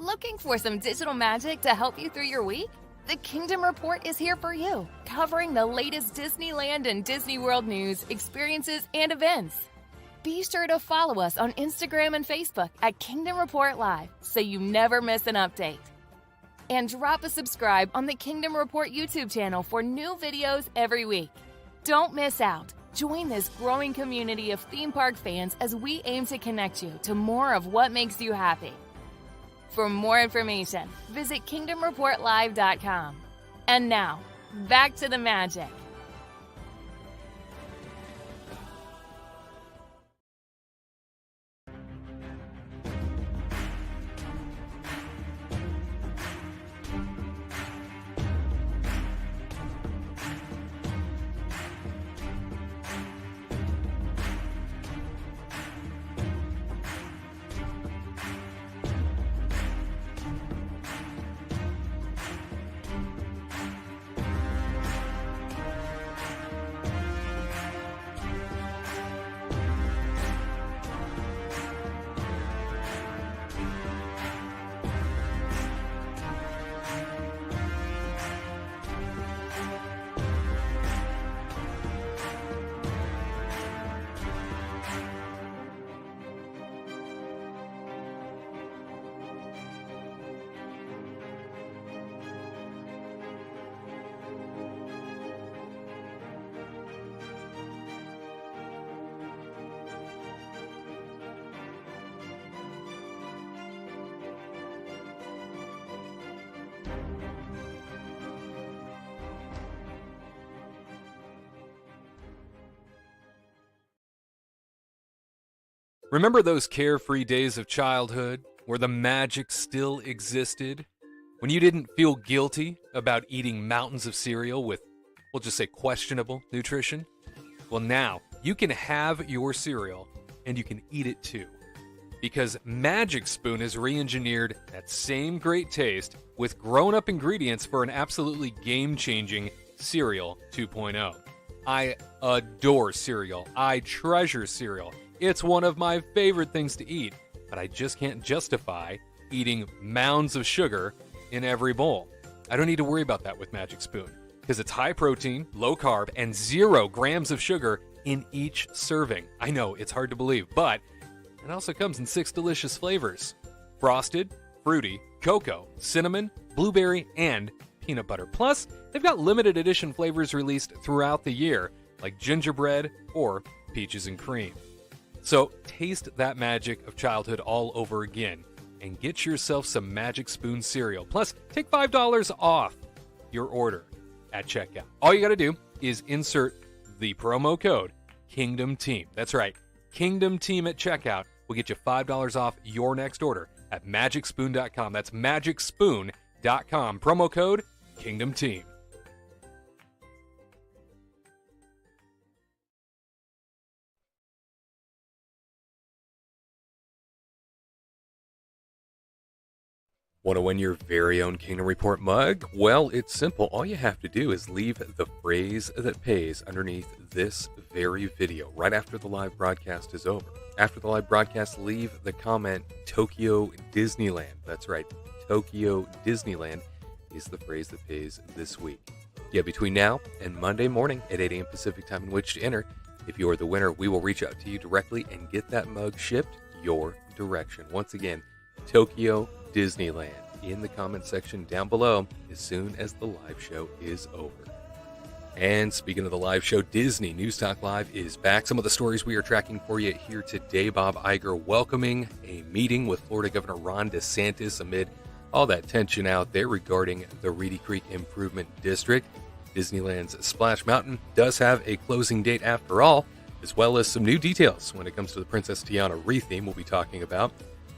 Looking for some digital magic to help you through your week? The Kingdom Report is here for you, covering the latest Disneyland and Disney World news, experiences, and events. Be sure to follow us on Instagram and Facebook at Kingdom Report Live so you never miss an update. And drop a subscribe on the Kingdom Report YouTube channel for new videos every week. Don't miss out. Join this growing community of theme park fans as we aim to connect you to more of what makes you happy. For more information, visit KingdomReportLive.com. And now, back to the magic. Remember those carefree days of childhood where the magic still existed? When you didn't feel guilty about eating mountains of cereal with, we'll just say, questionable nutrition? Well, now you can have your cereal and you can eat it too. Because Magic Spoon has re-engineered that same great taste with grown-up ingredients for an absolutely game-changing Cereal 2.0. I adore cereal. I treasure cereal. It's one of my favorite things to eat, but I just can't justify eating mounds of sugar in every bowl. I don't need to worry about that with Magic Spoon, because it's high protein, low carb, and 0 grams of sugar in each serving. I know, it's hard to believe, but it also comes in 6 delicious flavors: frosted, fruity, cocoa, cinnamon, blueberry, and peanut butter. Plus, they've got limited edition flavors released throughout the year, like gingerbread or peaches and cream. So taste that magic of childhood all over again and get yourself some Magic Spoon cereal. Plus, take $5 off your order at checkout. All you got to do is insert the promo code Kingdom Team. That's right, Kingdom Team at checkout will get you $5 off your next order at MagicSpoon.com. That's MagicSpoon.com. Promo code Kingdom Team. Want to win your very own Kingdom Report mug? Well, it's simple. All you have to do is leave the phrase that pays underneath this very video right after the live broadcast is over. After the live broadcast, leave the comment Tokyo Disneyland. That's right, Tokyo Disneyland is the phrase that pays this week. Yeah, between now and Monday morning at 8 a.m. Pacific time in which to enter. If you are the winner, we will reach out to you directly and get that mug shipped your direction. Once again, Tokyo Disneyland in the comment section down below as soon as the live show is over. And speaking of the live show, Disney News Talk Live is back. Some of the stories we are tracking for you here today: Bob Iger welcoming a meeting with Florida Governor Ron DeSantis amid all that tension out there regarding the Reedy Creek Improvement District. Disneyland's Splash Mountain does have a closing date after all, as well as some new details when it comes to the Princess Tiana retheme we'll be talking about.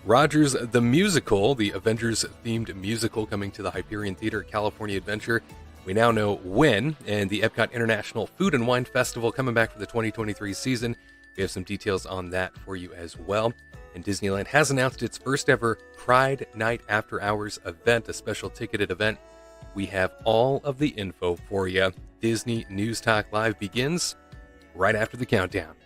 Rogers the Musical, the Avengers-themed musical coming to the Hyperion Theater at California Adventure. We now know when, and the EPCOT International Food and Wine Festival coming back for the 2023 season. We have some details on that for you as well. And Disneyland has announced its first ever Pride Night After Hours event, a special ticketed event. We have all of the info for you. Disney News Talk Live begins right after the countdown.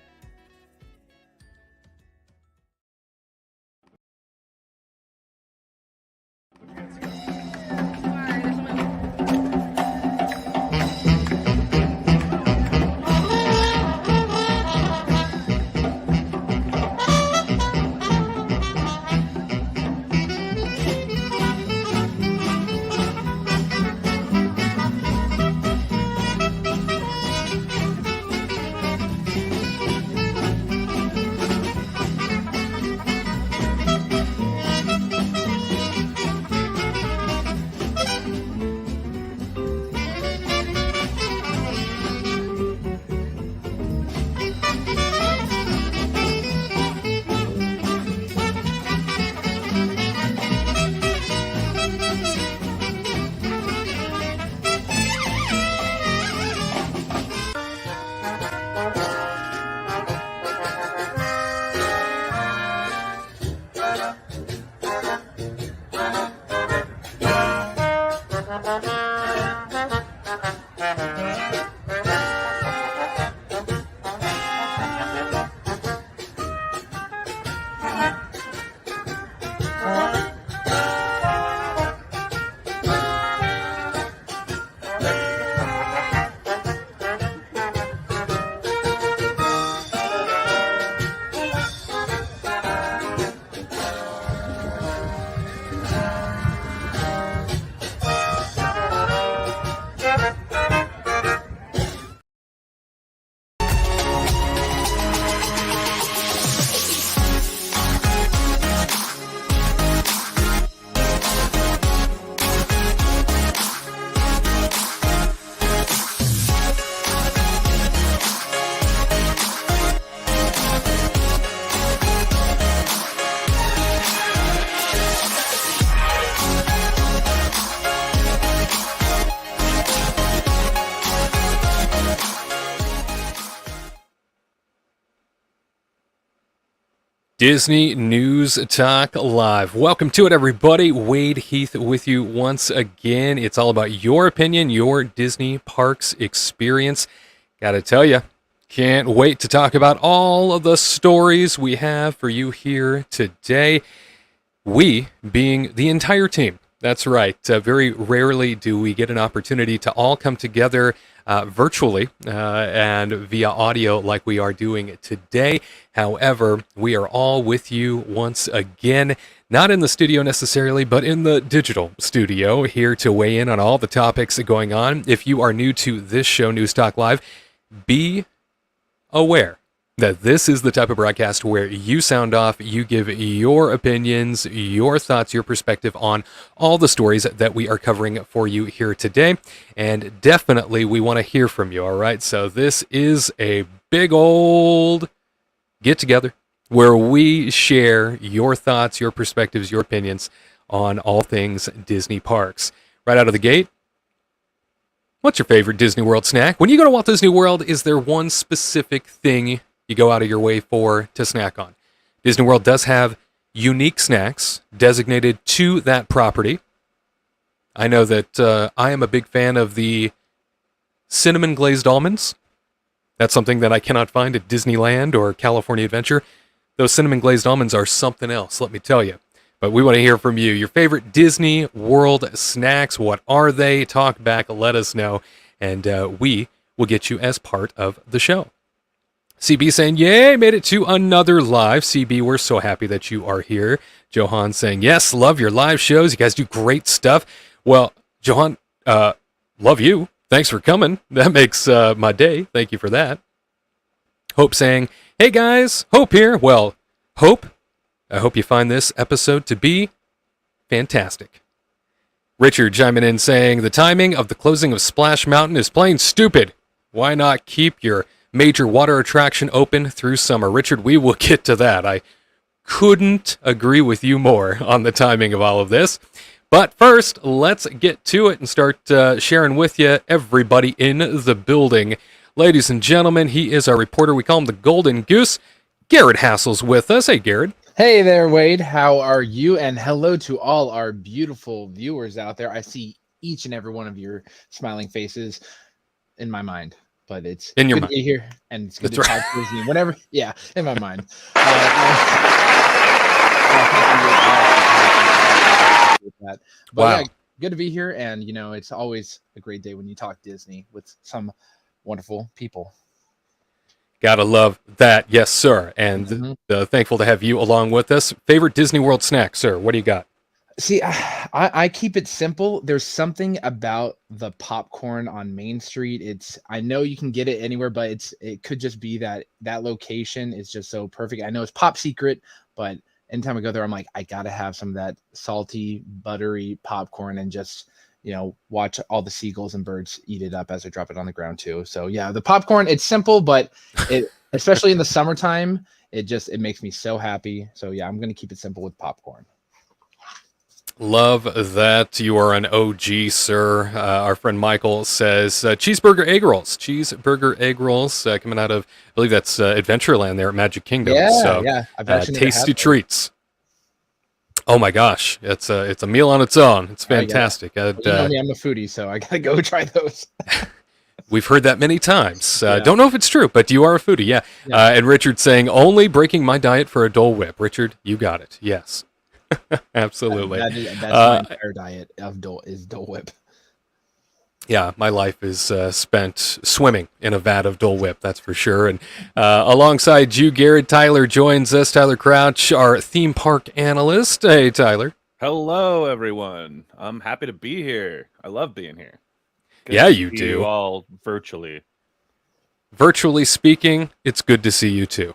Disney News Talk Live. Welcome to it, everybody. Wade Heath with you once again. It's all about your opinion, your Disney parks experience. Gotta tell you, can't wait to talk about all of the stories we have for you here today. We being the entire team. That's right. Very rarely do we get an opportunity to all come together virtually and via audio like we are doing today. However, we are all with you once again, not in the studio necessarily, but in the digital studio, here to weigh in on all the topics going on. If you are new to this show, News Talk Live, be aware that this is the type of broadcast where you sound off, you give your opinions, your thoughts, your perspective on all the stories that we are covering for you here today. And definitely we want to hear from you, all right? So this is a big old get-together where we share your thoughts, your perspectives, your opinions on all things Disney parks. Right out of the gate, what's your favorite Disney World snack? When you go to Walt Disney World, is there one specific thing you go out of your way to snack on? Disney World does have unique snacks designated to that property. I know that I am a big fan of the cinnamon glazed almonds. That's something that I cannot find at Disneyland or California Adventure. Those cinnamon glazed almonds are something else, let me tell you. But we want to hear from you. Your favorite Disney World snacks, what are they? Talk back, let us know, and we will get you as part of the show. CB saying, yay, made it to another live. CB, we're so happy that you are here. Johan saying, yes, love your live shows. You guys do great stuff. Well, Johan, love you. Thanks for coming. That makes my day. Thank you for that. Hope saying, hey guys, Hope here. Well, Hope, I hope you find this episode to be fantastic. Richard chiming in saying, the timing of the closing of Splash Mountain is plain stupid. Why not keep your major water attraction open through summer? Richard, we will get to that. I couldn't agree with you more on the timing of all of this. But first, let's get to it and start sharing with you everybody in the building. Ladies and gentlemen, he is our reporter. We call him the Golden Goose. Garrett Hassel's with us. Hey, Garrett. Hey there, Wade. How are you? And hello to all our beautiful viewers out there. I see each and every one of your smiling faces in my mind. But it's in your good mind. to be here, and it's good That's to right. talk Disney. Whenever, yeah, in my mind. But Wow. yeah, good to be here, and it's always a great day when you talk Disney with some wonderful people. Gotta love that. Yes, sir. And thankful to have you along with us. Favorite Disney World snack, sir? What do you got? See, I keep it simple. There's something about the popcorn on Main Street. I know you can get it anywhere, but it could just be that location is just so perfect. I know it's Pop Secret, but anytime I go there, I'm like, I gotta have some of that salty, buttery popcorn and just watch all the seagulls and birds eat it up as I drop it on the ground too. So yeah, the popcorn, it's simple, but especially in the summertime, it makes me so happy. So yeah, I'm gonna keep it simple with popcorn. Love that. You are an OG, sir. Our friend Michael says cheeseburger egg rolls. Cheeseburger egg rolls coming out of, I believe that's Adventureland there at Magic Kingdom. Yeah, so, yeah. I've actually tasty treats. Oh my gosh, it's a meal on its own. It's fantastic. You know me, I'm a foodie, so I gotta go try those. We've heard that many times. Yeah. Don't know if it's true, but you are a foodie, yeah. Yeah. And Richard saying, only breaking my diet for a Dole Whip. Richard, you got it. Yes. Absolutely. That's my entire diet of Dole Whip. Yeah, my life is spent swimming in a vat of Dole Whip, that's for sure. And alongside Jew Garrett, Tyler joins us. Tyler Crouch, our theme park analyst. Hey, Tyler. Hello, everyone. I'm happy to be here. I love being here. Good Yeah, to you see do. You all virtually. Virtually speaking, it's good to see you too.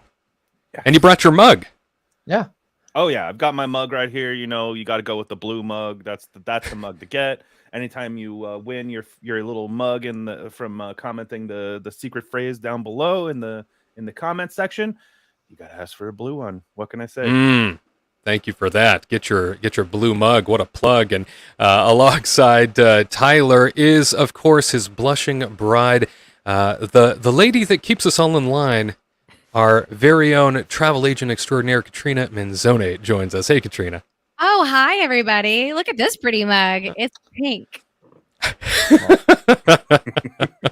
Yeah. And you brought your mug. Yeah. Oh yeah, I've got my mug right here. You know, you got to go with the blue mug. That's the mug to get. Anytime you win your little mug from commenting the secret phrase down below in the comment section, you got to ask for a blue one. What can I say? Thank you for that. Get your blue mug. What a plug. And alongside Tyler is, of course, his blushing bride, the lady that keeps us all in line. Our very own travel agent extraordinaire, Katrina Menzone, joins us. Hey, Katrina. Oh, hi, everybody. Look at this pretty mug. It's pink.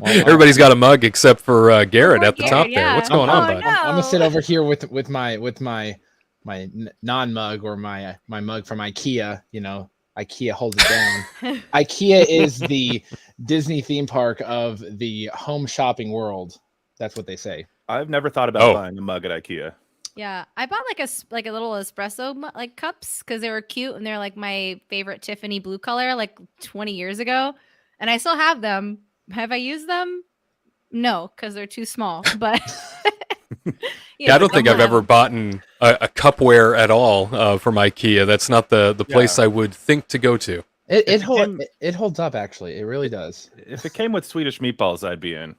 Everybody's got a mug except for Garrett at the top yeah. there. What's going on, bud? No. I'm gonna sit over here with my non-mug or my mug from IKEA. You know, IKEA holds it down. IKEA is the Disney theme park of the home shopping world. That's what they say. I've never thought about buying a mug at IKEA. Yeah, I bought like a little espresso like cups because they were cute and they're like my favorite Tiffany blue color like 20 years ago, and I still have them. Have I used them? No, because they're too small. But I don't think I've ever bought a cupware at all from IKEA. That's not the place I would think to go to. It holds up, actually. It really does. If it came with Swedish meatballs, I'd be in.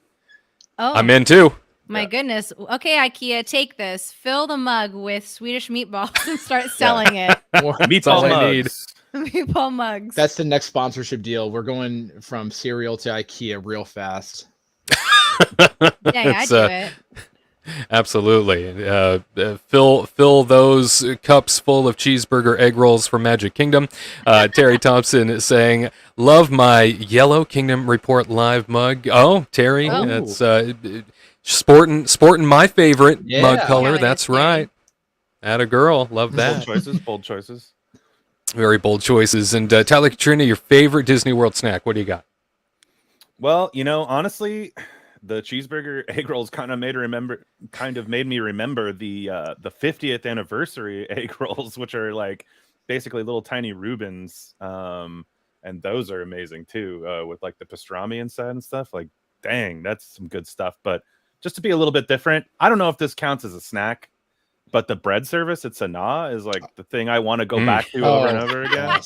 Oh, I'm in too. My goodness. Okay, IKEA, take this. Fill the mug with Swedish meatballs and start selling it. Meatball mugs. Meatball mugs. That's the next sponsorship deal. We're going from cereal to IKEA real fast. Yeah, I do it. Absolutely. Fill those cups full of cheeseburger egg rolls from Magic Kingdom. Terry Thompson is saying, love my Yellow Kingdom Report live mug. Oh, Terry, that's sporting my favorite mug color. That's right. Atta girl. Love that. Bold choices. Very bold choices. And Tyler, Katrina, your favorite Disney World snack. What do you got? Well, you know, honestly, the cheeseburger egg rolls kind of made me remember the 50th anniversary egg rolls, which are like basically little tiny Reubens, and those are amazing too, with like the pastrami inside and stuff. Like, dang, that's some good stuff. But just to be a little bit different, I don't know if this counts as a snack, but the bread service at Sanaa is like the thing I want to go back to over and over again.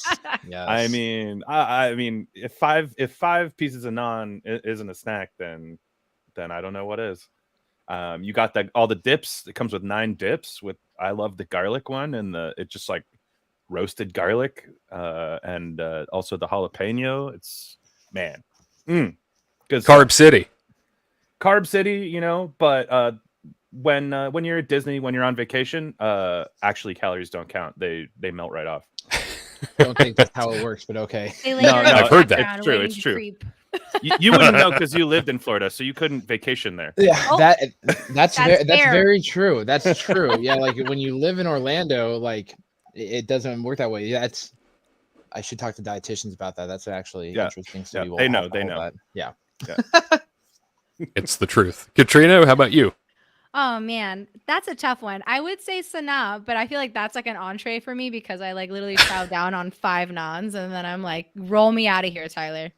Yes. I mean, if five pieces of naan isn't a snack, then I don't know what is. You got all the dips. It comes with 9 dips. I love the garlic one, and it's just like roasted garlic, and also the jalapeno. It's good Carb City. Carb City, you know. But when you're at Disney, when you're on vacation, actually calories don't count. They melt right off. I don't think that's how it works, but okay. I've heard that. It's true. You wouldn't know because you lived in Florida, so you couldn't vacation there. Yeah, that's very true. That's true. Yeah, like when you live in Orlando, like it doesn't work that way. Yeah, I should talk to dietitians about that. That's actually interesting. So they know. That. Yeah. It's the truth. Katrina, how about you? Oh man, that's a tough one. I would say Sanaa, but I feel like that's like an entree for me because I like literally chow down on 5 naans and then I'm like, roll me out of here, Tyler.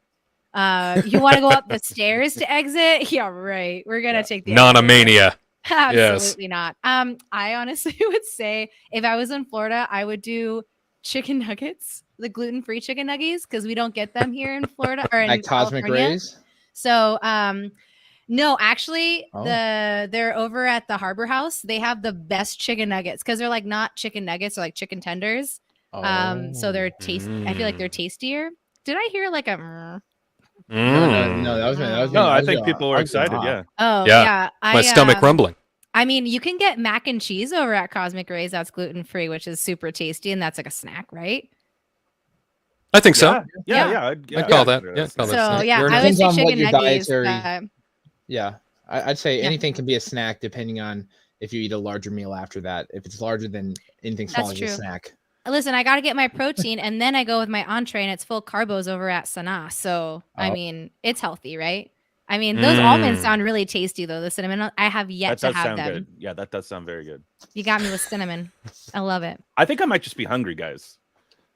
You want to go up the stairs to exit? Yeah, right. We're gonna take the Nonamania. Absolutely not. I honestly would say if I was in Florida, I would do chicken nuggets, the gluten-free chicken nuggies, because we don't get them here in Florida or in like Cosmic California. Rays. So no, actually, they're over at the Harbor House. They have the best chicken nuggets because they're like not chicken nuggets, they're like chicken tenders. So they're I feel like they're tastier. Did I hear like a? No, that was no. I think people were excited. Yeah. Oh yeah. My stomach rumbling. I mean, you can get mac and cheese over at Cosmic Rays. That's gluten free, which is super tasty, and that's like a snack, right? I think so. I'd call that. consider Yeah, a call snack. that So snack. yeah, Fair I enough. would say Depends on what chicken your nuggies. dietary- Yeah, I'd say Yeah. anything can be a snack depending on if you eat a larger meal after that. If it's larger than anything small, That's is a true. snack. Listen, I got to get my protein, and then I go with my entree, and it's full carbos over at Sanaa. So I Oh. mean, it's healthy, right? I mean, those almonds sound really tasty, though. The cinnamon, I have yet That to does have sound them. good. Yeah, that does sound very good. You got me with cinnamon. I love it. I think I might just be hungry, guys.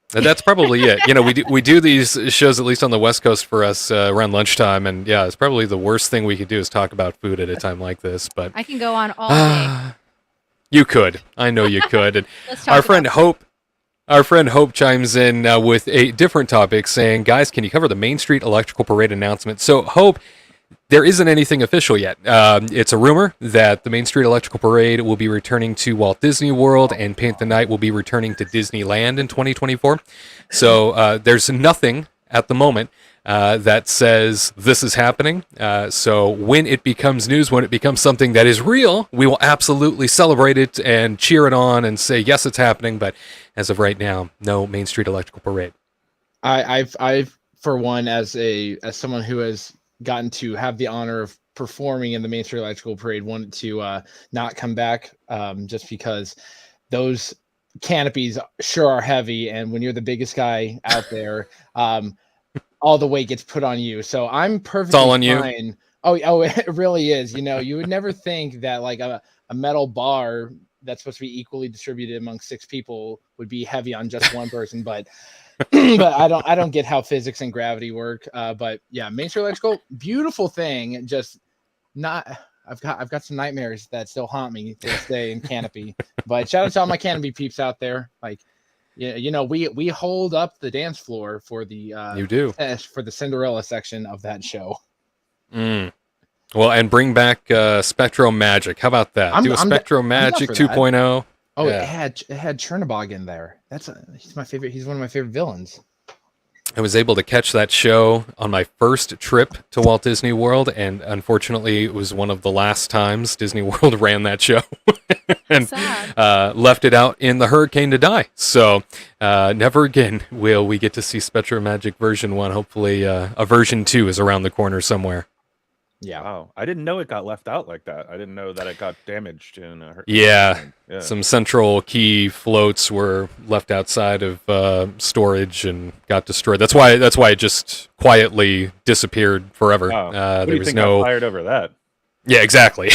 That's probably it. You know, we do these shows, at least on the West Coast for us, around lunchtime, and yeah, it's probably the worst thing we could do is talk about food at a time like this. But I can go on all day. you could. I know you could. And Let's talk our friend about Hope chimes in with a different topic, saying, "Guys, can you cover the Main Street Electrical Parade announcement?" So, Hope, there isn't anything official yet. It's a rumor that the Main Street Electrical Parade will be returning to Walt Disney World, and Paint the Night will be returning to Disneyland in 2024. So there's nothing at the moment that says this is happening. So when it becomes news, when it becomes something that is real, we will absolutely celebrate it and cheer it on and say, yes, it's happening. But as of right now, no Main Street Electrical Parade. I've for one, as someone who has gotten to have the honor of performing in the Main Street Electrical Parade, wanted to not come back just because those canopies sure are heavy, and when you're the biggest guy out there, all the weight gets put on you. So I'm perfectly all on fine. you. Oh, it really is. You know, you would never think that like a metal bar that's supposed to be equally distributed among 6 people would be heavy on just one person, but but I don't get how physics and gravity work. But yeah, Main Street Electrical, beautiful thing. Just not. I've got some nightmares that still haunt me to this day in Canopy. But shout out to all my Canopy peeps out there. Like, you know, we hold up the dance floor for the You do. for the Cinderella section of that show. Well, and bring back Spectro Magic. How about that? Do a Spectro Magic 2.0. Oh, yeah. it had Chernobog in there. He's my favorite. He's one of my favorite villains. I was able to catch that show on my first trip to Walt Disney World, and unfortunately, it was one of the last times Disney World ran that show and left it out in the hurricane to die. So never again will we get to see Spectro Magic version 1. Hopefully, a version 2 is around the corner somewhere. Yeah. Wow. I didn't know it got left out like that. I didn't know that it got damaged in a hurricane. Yeah. Yeah. Some central key floats were left outside of storage and got destroyed. That's why it just quietly disappeared forever. Wow. What do There you was think no got fired over that? Yeah, exactly.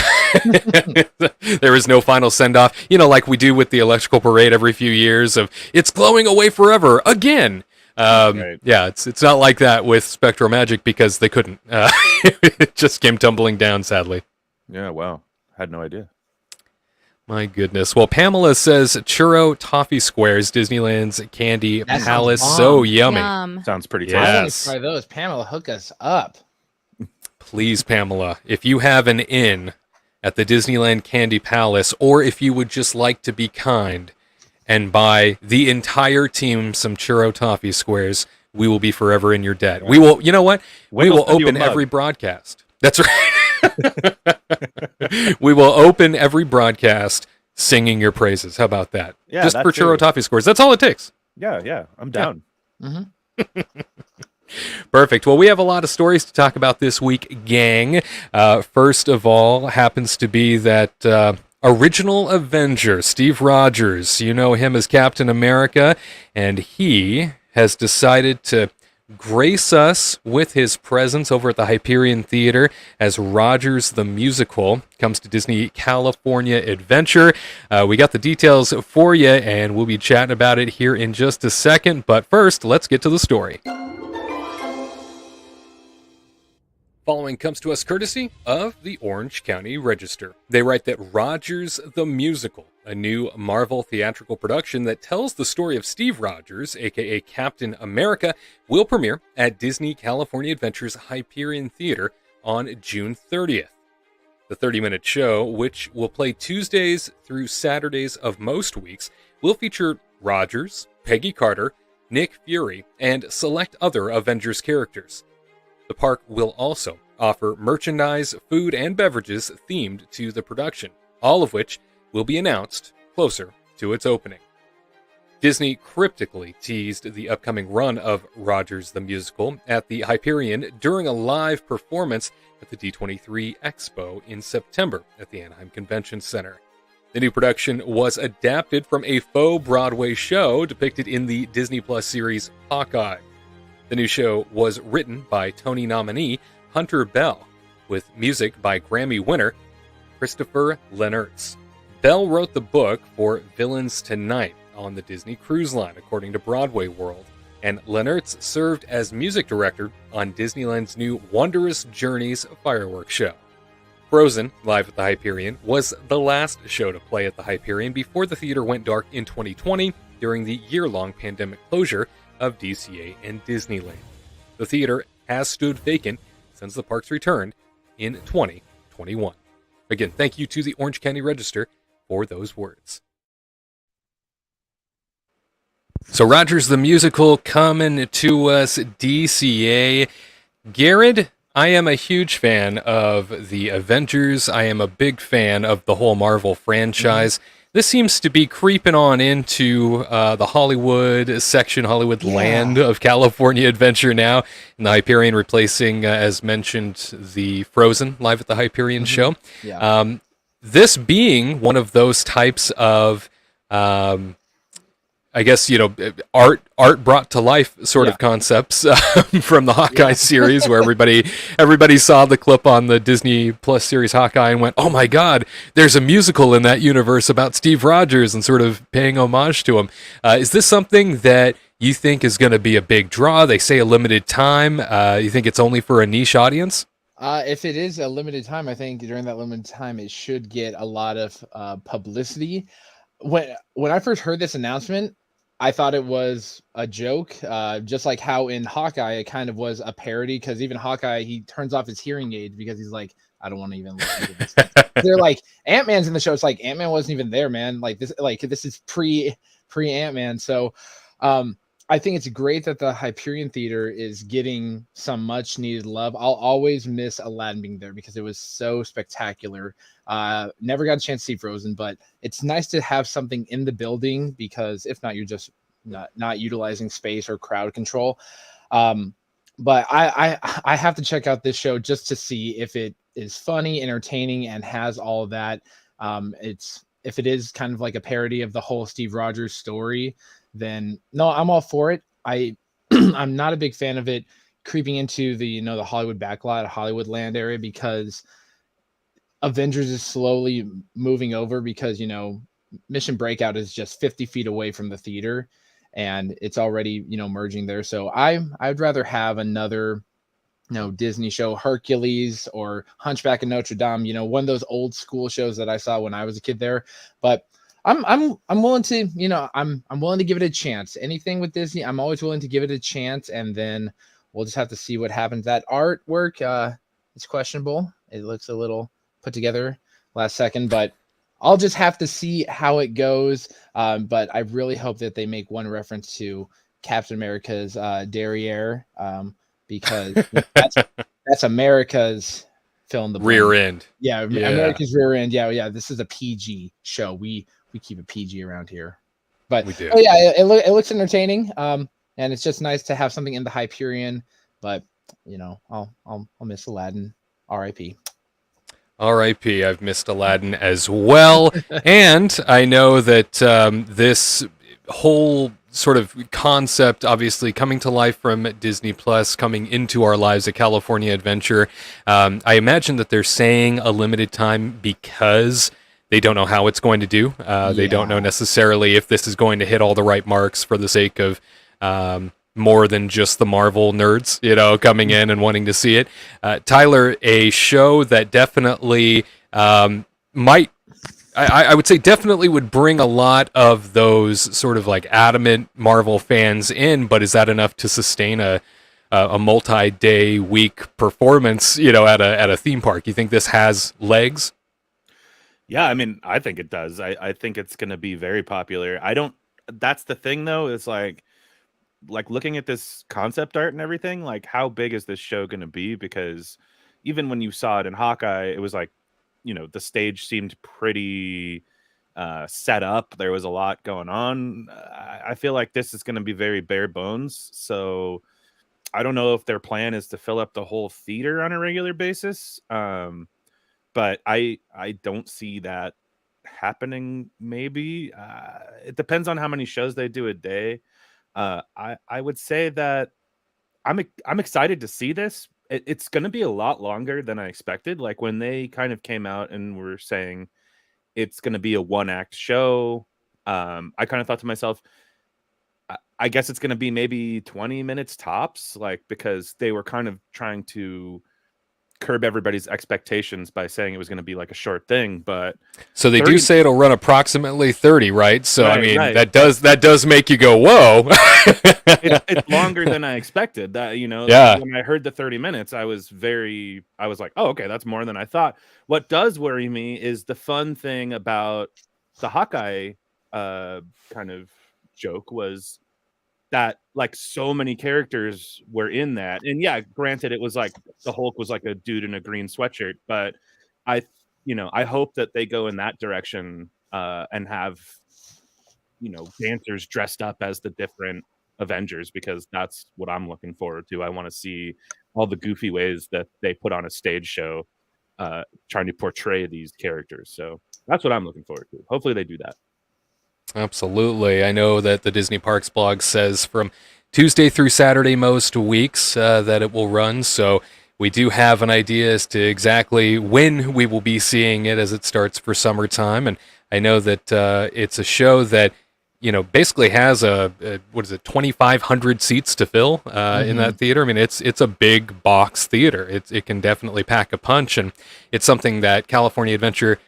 There was no final send-off. You know, like we do with the electrical parade every few years of it's glowing away forever again. Right. Yeah, it's not like that with Spectro Magic because they couldn't. It just came tumbling down, sadly. Yeah, wow. Had no idea. My goodness. Well, Pamela says churro toffee squares, Disneyland's candy That sounds palace, bomb. so yummy. Yum. Sounds pretty Yeah. I tasty. want Yes. to try those. Pamela, hook us up. Please, Pamela, if you have an in at the Disneyland Candy Palace, or if you would just like to be kind and buy the entire team some churro toffee squares, we will be forever in your debt. We will, you know what? We will send you a open mug. every broadcast. That's right. We will open every broadcast singing your praises. How about that? Yeah, just that for churro too. toffee squares. That's all it takes. Yeah, I'm down. Perfect. Well, we have a lot of stories to talk about this week, gang. First of all, happens to be that original Avenger, Steve Rogers. You know him as Captain America, and he has decided to grace us with his presence over at the Hyperion Theater as Rogers the Musical comes to Disney California Adventure. We got the details for you, and we'll be chatting about it here in just a second. But first, let's get to the story. Following comes to us courtesy of the Orange County Register. They write that Rogers the Musical, a new Marvel theatrical production that tells the story of Steve Rogers, aka Captain America, will premiere at Disney California Adventure's Hyperion Theater on June 30th. The 30-minute show, which will play Tuesdays through Saturdays of most weeks, will feature Rogers, Peggy Carter, Nick Fury, and select other Avengers characters. The park will also offer merchandise, food, and beverages themed to the production, all of which will be announced closer to its opening. Disney cryptically teased the upcoming run of Rogers the Musical at the Hyperion during a live performance at the D23 Expo in September at the Anaheim Convention Center. The new production was adapted from a faux Broadway show depicted in the Disney Plus series Hawkeye. The new show was written by Tony nominee Hunter Bell, with music by Grammy winner Christopher Lennertz. Bell wrote the book for Villains Tonight on the Disney Cruise Line, according to Broadway World, and Lennertz served as music director on Disneyland's new Wondrous Journeys fireworks show. Frozen, live at the Hyperion, was the last show to play at the Hyperion before the theater went dark in 2020 during the year-long pandemic closure of DCA and Disneyland. The theater has stood vacant since the parks returned in 2021. Again, thank you to the Orange County Register for those words. So Rogers the Musical coming to us, DCA. Garrett, I am a huge fan of the Avengers. I am a big fan of the whole Marvel franchise. This seems to be creeping on into the Hollywood section, Hollywood land of California Adventure now. And the Hyperion replacing, as mentioned, the Frozen live at the Hyperion show. Yeah. This being one of those types of, I guess, art brought to life sort of concepts from the Hawkeye series, where everybody saw the clip on the Disney Plus series Hawkeye and went, "Oh my God, there's a musical in that universe about Steve Rogers," and sort of paying homage to him. Is this something that you think is going to be a big draw? They say a limited time. You think it's only for a niche audience? If it is a limited time, I think during that limited time, it should get a lot of publicity. When I first heard this announcement, I thought it was a joke, just like how in Hawkeye it kind of was a parody, because even Hawkeye, he turns off his hearing aids because he's like, I don't want to even listen to this. They're like, Ant-Man's in the show. It's like Ant-Man wasn't even there, man. This is pre Ant-Man. So I think it's great that the Hyperion Theater is getting some much needed love. I'll always miss Aladdin being there because it was so spectacular. Never got a chance to see Frozen, but it's nice to have something in the building, because if not, you're just not utilizing space or crowd control. But I have to check out this show just to see if it is funny, entertaining, and has all of that. If it is kind of like a parody of the whole Steve Rogers story, then no, I'm all for it. I'm not a big fan of it creeping into the the Hollywood backlot, Hollywood land area, because Avengers is slowly moving over, because Mission Breakout is just 50 feet away from the theater, and it's already merging there. So I'd rather have another Disney show, Hercules or Hunchback of Notre Dame, one of those old school shows that I saw when I was a kid there. But I'm willing to, I'm willing to give it a chance. Anything with Disney, I'm always willing to give it a chance, and then we'll just have to see what happens. That artwork, it's questionable. It looks a little put together last second, but I'll just have to see how it goes. But I really hope that they make one reference to Captain America's derriere, because that's America's fill in the blank. Rear end. Yeah, America's rear end. Yeah. This is a PG show. We keep it PG around here, but we do. It looks entertaining. And it's just nice to have something in the Hyperion. But I'll miss Aladdin. R.I.P. R.I.P. I've missed Aladdin as well, and I know that this whole sort of concept, obviously coming to life from Disney Plus, coming into our lives at California Adventure. I imagine that they're saying a limited time because they don't know how it's going to do. They don't know necessarily if this is going to hit all the right marks for the sake of more than just the Marvel nerds, coming in and wanting to see it. Tyler, a show that definitely might, I would say definitely would bring a lot of those sort of like adamant Marvel fans in, but is that enough to sustain a multi-day week performance, at a theme park? You think this has legs? Yeah, I mean, I think it does. I think it's going to be very popular. That's the thing though, is like looking at this concept art and everything, like how big is this show going to be? Because even when you saw it in Hawkeye, it was like, the stage seemed pretty set up. There was a lot going on. I feel like this is going to be very bare bones. So I don't know if their plan is to fill up the whole theater on a regular basis. But I don't see that happening. Maybe it depends on how many shows they do a day. I would say that I'm excited to see this. It's going to be a lot longer than I expected. Like when they kind of came out and were saying it's going to be a one-act show, I kind of thought to myself, I guess it's going to be maybe 20 minutes tops, like because they were kind of trying to curb everybody's expectations by saying it was going to be like a short thing. But so they do say it'll run approximately 30, right? So right, I mean, right. that does make you go, whoa. It's longer than I expected. That, you know, yeah. When I heard the 30 minutes, I was like, oh, okay, that's more than I thought. What does worry me is the fun thing about the Hawkeye kind of joke was that like so many characters were in that. And yeah, granted, it was like the Hulk was like a dude in a green sweatshirt, but I hope that they go in that direction and have, dancers dressed up as the different Avengers, because that's what I'm looking forward to. I want to see all the goofy ways that they put on a stage show trying to portray these characters. So that's what I'm looking forward to. Hopefully they do that. Absolutely. I know that the Disney Parks blog says from Tuesday through Saturday most weeks that it will run. So we do have an idea as to exactly when we will be seeing it as it starts for summertime. And I know that it's a show that, basically has 2,500 seats to fill in that theater. I mean, it's a big box theater. It can definitely pack a punch. And it's something that California Adventure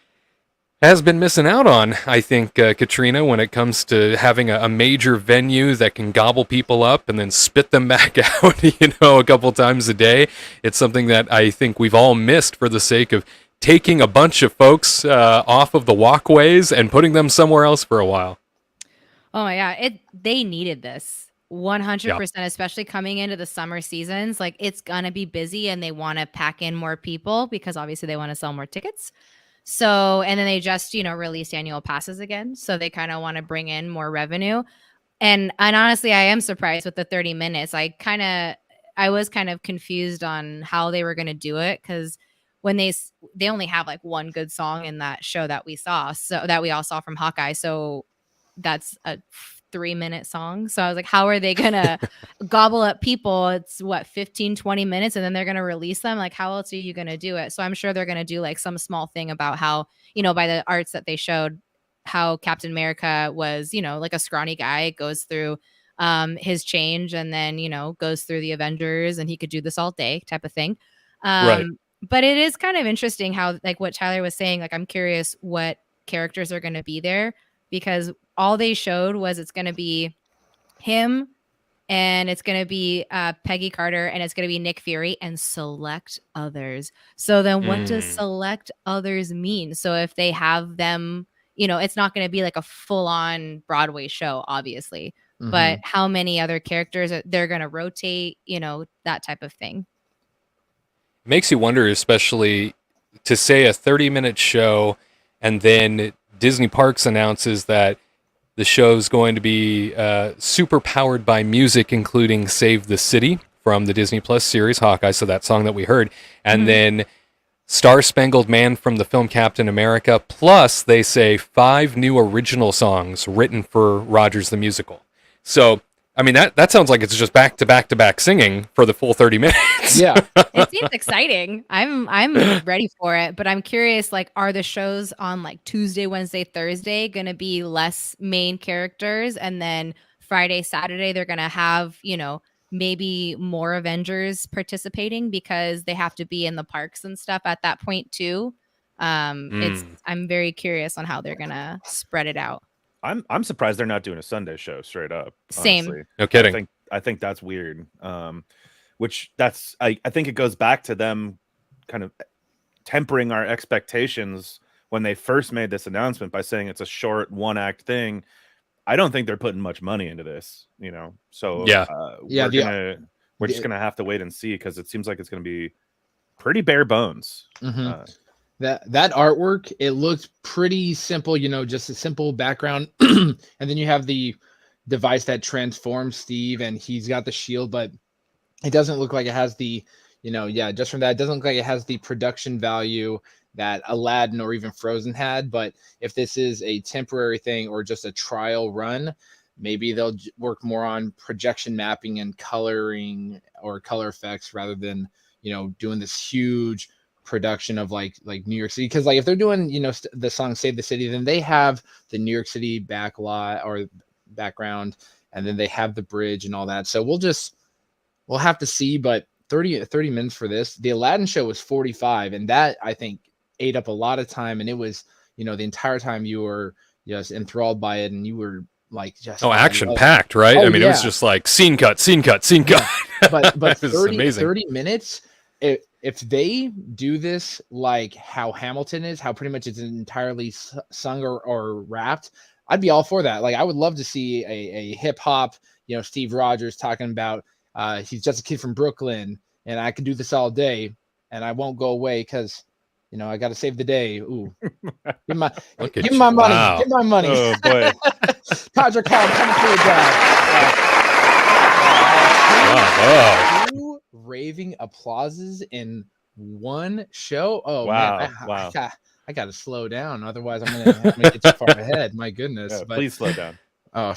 has been missing out on, I think, Katrina, when it comes to having a major venue that can gobble people up and then spit them back out, a couple times a day. It's something that I think we've all missed for the sake of taking a bunch of folks off of the walkways and putting them somewhere else for a while. Oh my God. They needed this 100%, especially coming into the summer seasons. Like it's going to be busy and they want to pack in more people because obviously they want to sell more tickets. So, and then they just, released annual passes again. So they kind of want to bring in more revenue. And honestly, I am surprised with the 30 minutes. I was kind of confused on how they were going to do it. Cause when they only have like one good song in that show that we saw. So that we all saw from Hawkeye. So that's a 3-minute song. So I was like, how are they going to gobble up people? It's 15, 20 minutes and then they're going to release them. Like, how else are you going to do it? So I'm sure they're going to do like some small thing about how, by the arts that they showed, how Captain America was, like a scrawny guy, goes through his change and then, goes through the Avengers and he could do this all day type of thing. Right. But it is kind of interesting how, like what Tyler was saying, like, I'm curious what characters are going to be there, because all they showed was it's going to be him and it's going to be Peggy Carter and it's going to be Nick Fury and select others. So then what does select others mean? So if they have them, it's not going to be like a full on Broadway show, obviously, but how many other characters they're going to rotate, that type of thing. It makes you wonder, especially to say a 30-minute show and then Disney Parks announces that the show's going to be super powered by music, including Save the City from the Disney Plus series Hawkeye, so that song that we heard, and then Star Spangled Man from the film Captain America, plus they say 5 new original songs written for Rogers the Musical. So, I mean, that sounds like it's just back-to-back-to-back singing for the full 30 minutes. Yeah. It seems exciting. I'm ready for it, but I'm curious, like, are the shows on like Tuesday, Wednesday, Thursday going to be less main characters? And then Friday, Saturday, they're going to have, maybe more Avengers participating because they have to be in the parks and stuff at that point too. I'm very curious on how they're going to spread it out. I'm surprised they're not doing a Sunday show straight up. Same. Honestly. No kidding. I think that's weird. Which I think it goes back to them kind of tempering our expectations when they first made this announcement by saying it's a short 1-act thing. I don't think they're putting much money into this, So we're just gonna have to wait and see, because it seems like it's gonna be pretty bare bones. That artwork, it looks pretty simple, just a simple background. And then you have the device that transforms Steve, and he's got the shield, but it doesn't look like it has the, just from that, it doesn't look like it has the production value that Aladdin or even Frozen had. But if this is a temporary thing or just a trial run, maybe they'll work more on projection mapping and coloring or color effects rather than, doing this huge production of like New York City. Because like if they're doing, the song Save the City, then they have the New York City backlot or background, and then they have the bridge and all that. So we'll have to see. But 30 minutes for this. The Aladdin show was 45, and that I think ate up a lot of time, and it was, the entire time you were just enthralled by it, and you were like just action packed, right? I mean, it was just like scene cut. Yeah. But it was 30 minutes, if they do this like how Hamilton is, how pretty much it's entirely sung or rapped, I'd be all for that. Like I would love to see a hip hop, Steve Rogers talking about he's just a kid from Brooklyn, and I can do this all day, and I won't go away because I got to save the day. Ooh, give my money. Wow. Give my money. Oh boy. Roger Call coming through the Wow. Two raving applauses in one show. Oh Wow. man, Wow. I got to slow down, otherwise I'm gonna get too far ahead. My goodness. Yeah, But, please slow down. oh,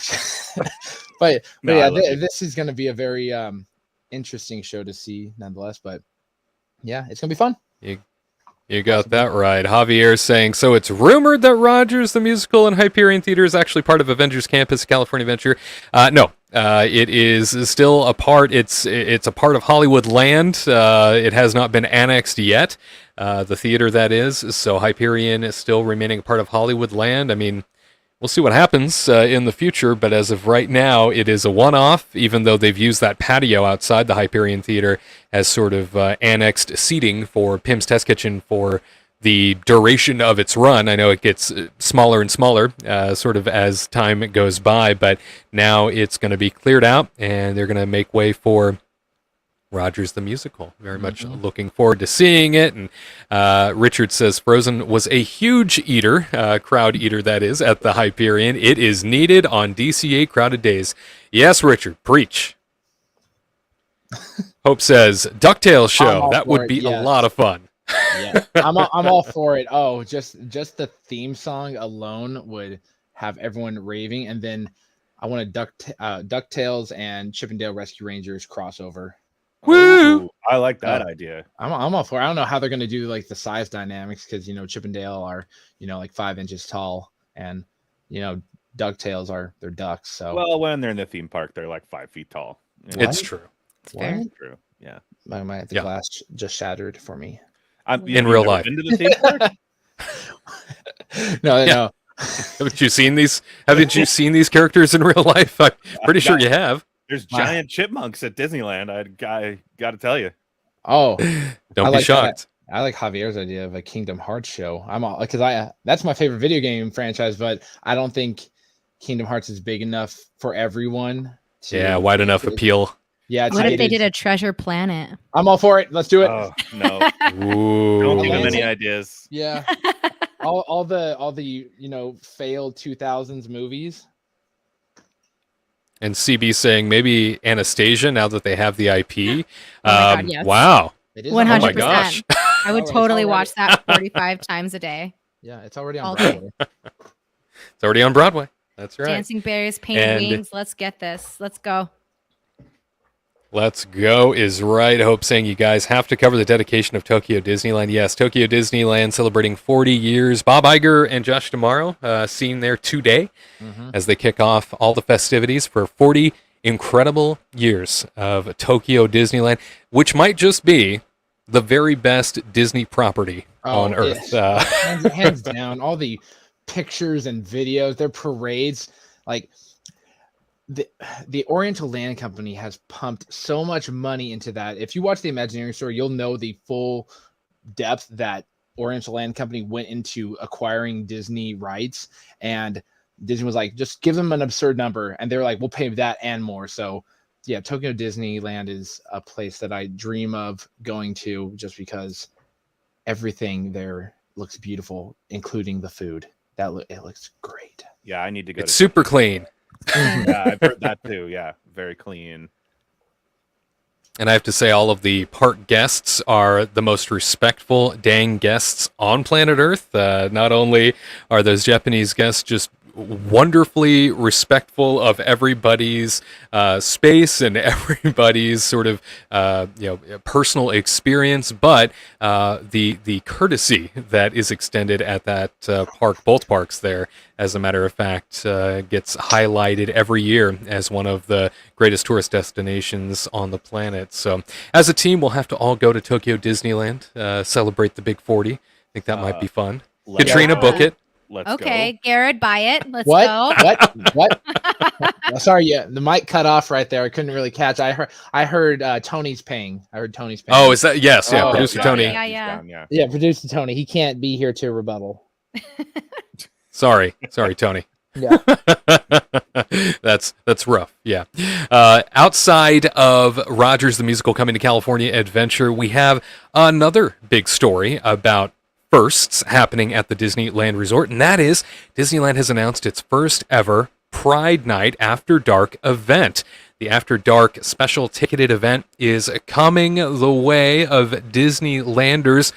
but No, yeah, I love you. this is gonna be a very interesting show to see, nonetheless. But yeah, it's gonna be fun. You got that right. Javier saying, so it's rumored that Rogers the Musical in Hyperion Theater is actually part of Avengers Campus, California Adventure. No, it is still a part. It's a part of Hollywood Land. It has not been annexed yet. The theater, that is. So Hyperion is still remaining a part of Hollywood Land. I mean, we'll see what happens in the future, but as of right now, it is a one-off, even though they've used that patio outside the Hyperion Theater as sort of annexed seating for Pim's Test Kitchen for the duration of its run. I know it gets smaller and smaller sort of as time goes by, but now it's going to be cleared out, and they're going to make way for Rogers the Musical. Very much looking forward to seeing it. And Richard says Frozen was a huge eater, crowd eater that is, at the Hyperion. It is needed on DCA crowded days. Yes, Richard, preach. Hope says DuckTales show. That would be a lot of fun. Yeah, I'm all for it. Oh, just the theme song alone would have everyone raving, and then I want a DuckTales and Chippendale Rescue Rangers crossover. Woo! I like that idea. I'm all for it. I don't know how they're going to do like the size dynamics because Chippendale are like 5 inches tall, and DuckTales they're ducks. So Well, when they're in the theme park, they're like 5 feet tall. It's true. It's fair. What? True. Yeah. The glass just shattered for me. In real life. Into the theme park? No. Haven't you seen these characters in real life? I'm pretty sure you have. There's giant chipmunks at Disneyland. I got to tell you. Oh, Don't be shocked. I like Javier's idea of a Kingdom Hearts show. I'm all because that's my favorite video game franchise, but I don't think Kingdom Hearts is big enough for everyone. Wide enough appeal. Yeah. What if they did a Treasure Planet? I'm all for it. Let's do it. Oh no! Ooh. Don't give him any ideas. Yeah. all the failed 2000s movies. And CB saying maybe Anastasia now that they have the IP. Oh my God, yes. Wow. It is 100%. Oh my gosh. I would It's totally already- watch that 45 times a day. Yeah, it's already on All day. Broadway. It's already on Broadway. That's right. Dancing Bears, Painted And- Wings. Let's get this. Let's go. Let's go is right. Hope saying you guys have to cover the dedication of Tokyo Disneyland. Yes, Tokyo Disneyland celebrating 40 years. Bob Iger and Josh D'Amaro seen there today as they kick off all the festivities for 40 incredible years of Tokyo Disneyland, which might just be the very best Disney property on Earth. Hands down, all the pictures and videos, their parades, like the Oriental Land Company has pumped so much money into that. If you watch the Imagineering story, you'll know the full depth that Oriental Land Company went into acquiring Disney rights, and Disney was like, just give them an absurd number, and they're like, we'll pay that and more. So yeah, Tokyo Disneyland is a place that I dream of going to just because everything there looks beautiful, including the food. It looks great. Yeah, I need to go. It's super clean. Yeah, I've heard that too. Yeah, very clean. And I have to say, all of the park guests are the most respectful dang guests on planet Earth. Not only are those Japanese guests just wonderfully respectful of everybody's space and everybody's sort of personal experience, but the courtesy that is extended at that park, both parks there, as a matter of fact, gets highlighted every year as one of the greatest tourist destinations on the planet. So as a team, we'll have to all go to Tokyo Disneyland, celebrate the Big 40. I think that might be fun. Katrina, book it. Let's Okay, go. Garrett, buy it. Let's What? go. What? Sorry, yeah, the mic cut off right there. I couldn't really catch. I heard Tony's paying. Oh, is that? Yes, yeah, Oh, producer yeah, Tony. Yeah. he's down, yeah. Yeah, producer Tony. He can't be here to rebuttal. Sorry, Tony. Yeah. That's rough. Yeah. Outside of Rogers the Musical Coming to California Adventure, we have another big story about firsts happening at the Disneyland Resort, and that is Disneyland has announced its first ever Pride Night After Dark event. The After Dark special ticketed event is coming the way of Disneylanders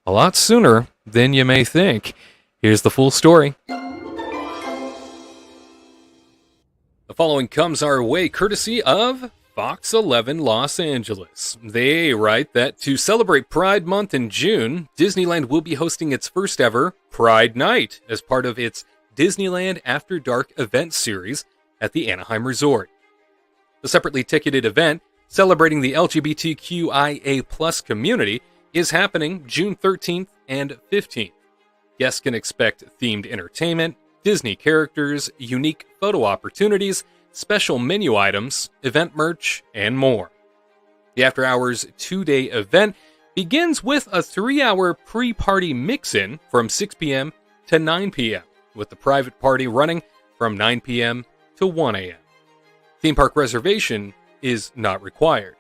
a lot sooner than you may think. Here's the full story. The following comes our way courtesy of Fox 11 Los Angeles. They write that to celebrate Pride Month in June, Disneyland will be hosting its first ever Pride Night as part of its Disneyland After Dark event series at the Anaheim Resort. The separately ticketed event, celebrating the LGBTQIA+ community, is happening June 13th and 15th. Guests can expect themed entertainment, Disney characters, unique photo opportunities, special menu items, event merch, and more. The After Hours 2-day event begins with a 3-hour pre-party mix-in from 6 p.m. to 9 p.m., with the private party running from 9 p.m. to 1 a.m. Theme park reservation is not required.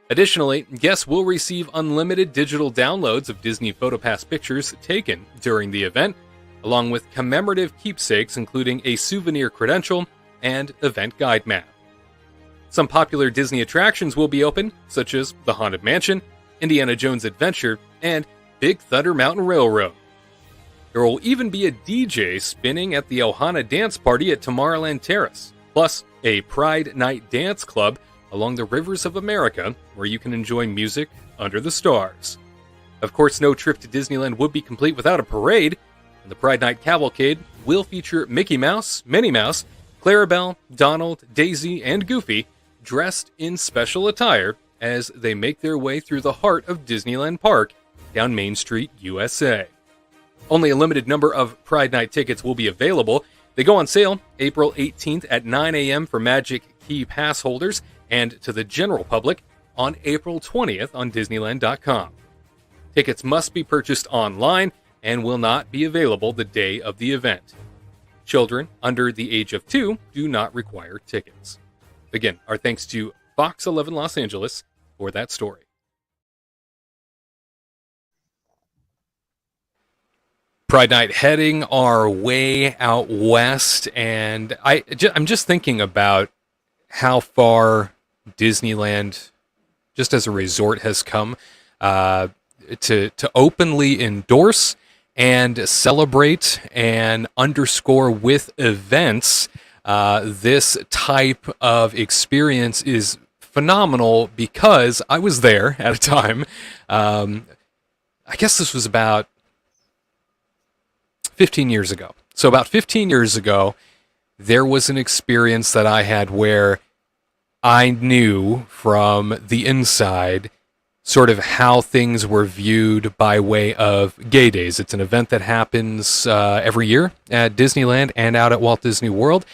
Additionally, guests will receive unlimited digital downloads of Disney PhotoPass pictures taken during the event, along with commemorative keepsakes including a souvenir credential and event guide map. Some popular Disney attractions will be open, such as the Haunted Mansion, Indiana Jones Adventure, and Big Thunder Mountain Railroad. There will even be a DJ spinning at the Ohana Dance Party at Tomorrowland Terrace, plus a Pride Night Dance Club along the rivers of America, where you can enjoy music under the stars. Of course, no trip to Disneyland would be complete without a parade, and the Pride Night Cavalcade will feature Mickey Mouse, Minnie Mouse, Clarabelle, Donald, Daisy, and Goofy dressed in special attire as they make their way through the heart of Disneyland Park down Main Street, USA. Only a limited number of Pride Night tickets will be available. They go on sale April 18th at 9 a.m. for Magic Key Pass holders and to the general public on April 20th on Disneyland.com. Tickets must be purchased online and will not be available the day of the event. Children under the age of 2 do not require tickets. Again, our thanks to Fox 11 Los Angeles for that story. Pride Night heading our way out west, and I'm just thinking about how far Disneyland, just as a resort, has come to openly endorse and celebrate and underscore with events. This type of experience is phenomenal because I was there at a time. I guess this was about 15 years ago. So about 15 years ago, there was an experience that I had where I knew from the inside sort of how things were viewed by way of Gay Days. It's an event that happens every year at Disneyland and out at Walt Disney World.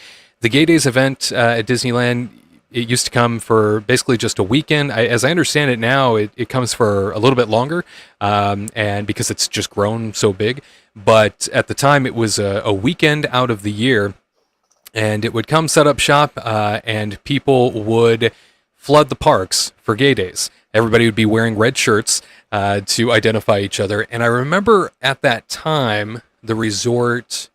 The Gay Days event at Disneyland, it used to come for basically just a weekend. As I understand it now, it comes for a little bit longer, and because it's just grown so big. But at the time, it was a weekend out of the year, and it would come set up shop, and people would flood the parks for Gay Days. everybody would be wearing red shirts to identify each other. And I remember at that time, the resort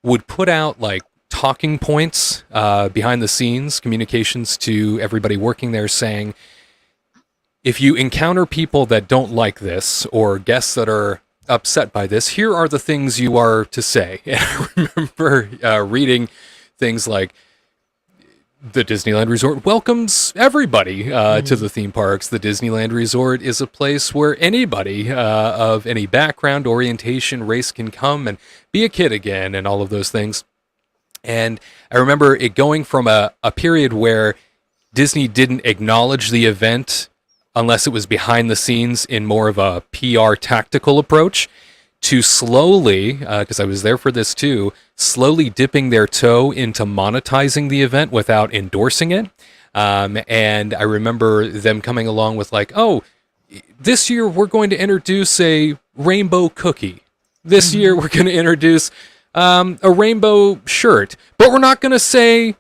would put out like talking points behind the scenes, communications to everybody working there saying, if you encounter people that don't like this or guests that are upset by this, here are the things you are to say. And I remember reading things like, the Disneyland Resort welcomes everybody to the theme parks. The Disneyland Resort is a place where anybody of any background, orientation, race can come and be a kid again, and all of those things. And I remember it going from a period where Disney didn't acknowledge the event unless it was behind the scenes in more of a PR tactical approach, to slowly, because I was there for this too, slowly dipping their toe into monetizing the event without endorsing it. And I remember them coming along with like, oh, this year we're going to introduce a rainbow cookie. This year we're going to introduce a rainbow shirt. But we're not going to say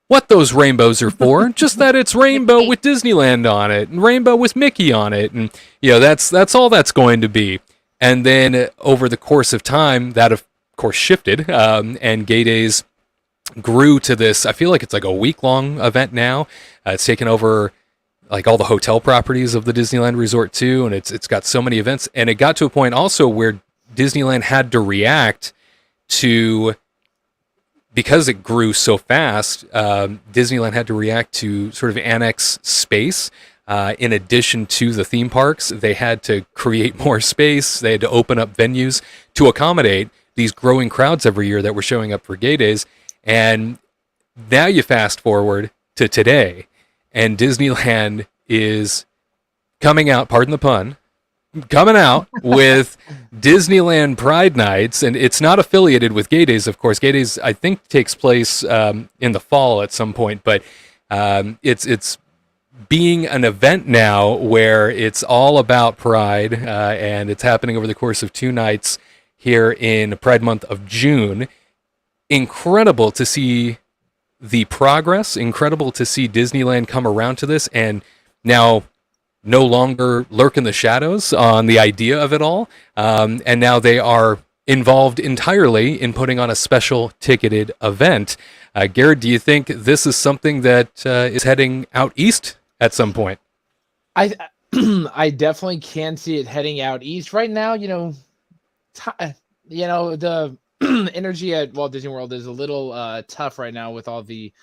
what those rainbows are for, just that it's rainbow with Disneyland on it and rainbow with Mickey on it. And, you know, that's all that's going to be. And then over the course of time, that of course shifted, and Gay Days grew to this. I feel like it's like a week-long event now. It's taken over like all the hotel properties of the Disneyland Resort too, and it's got so many events. And it got to a point also where Disneyland had to react to, because it grew so fast, Disneyland had to react to sort of annex space. In addition to the theme parks, they had to create more space. They had to open up venues to accommodate these growing crowds every year that were showing up for Gay Days. And now you fast forward to today, and Disneyland is coming out, pardon the pun, coming out with Disneyland Pride Nights, and it's not affiliated with Gay Days, of course. Gay Days, I think, takes place in the fall at some point, but it's being an event now where it's all about Pride, and it's happening over the course of 2 nights here in Pride Month of June. Incredible to see the progress, incredible to see Disneyland come around to this, and now no longer lurk in the shadows on the idea of it all, and now they are involved entirely in putting on a special ticketed event. Garrett, do you think this is something that is heading out east at some point? I I definitely can see it heading out east right now. The energy at Walt Disney World is a little tough right now with all the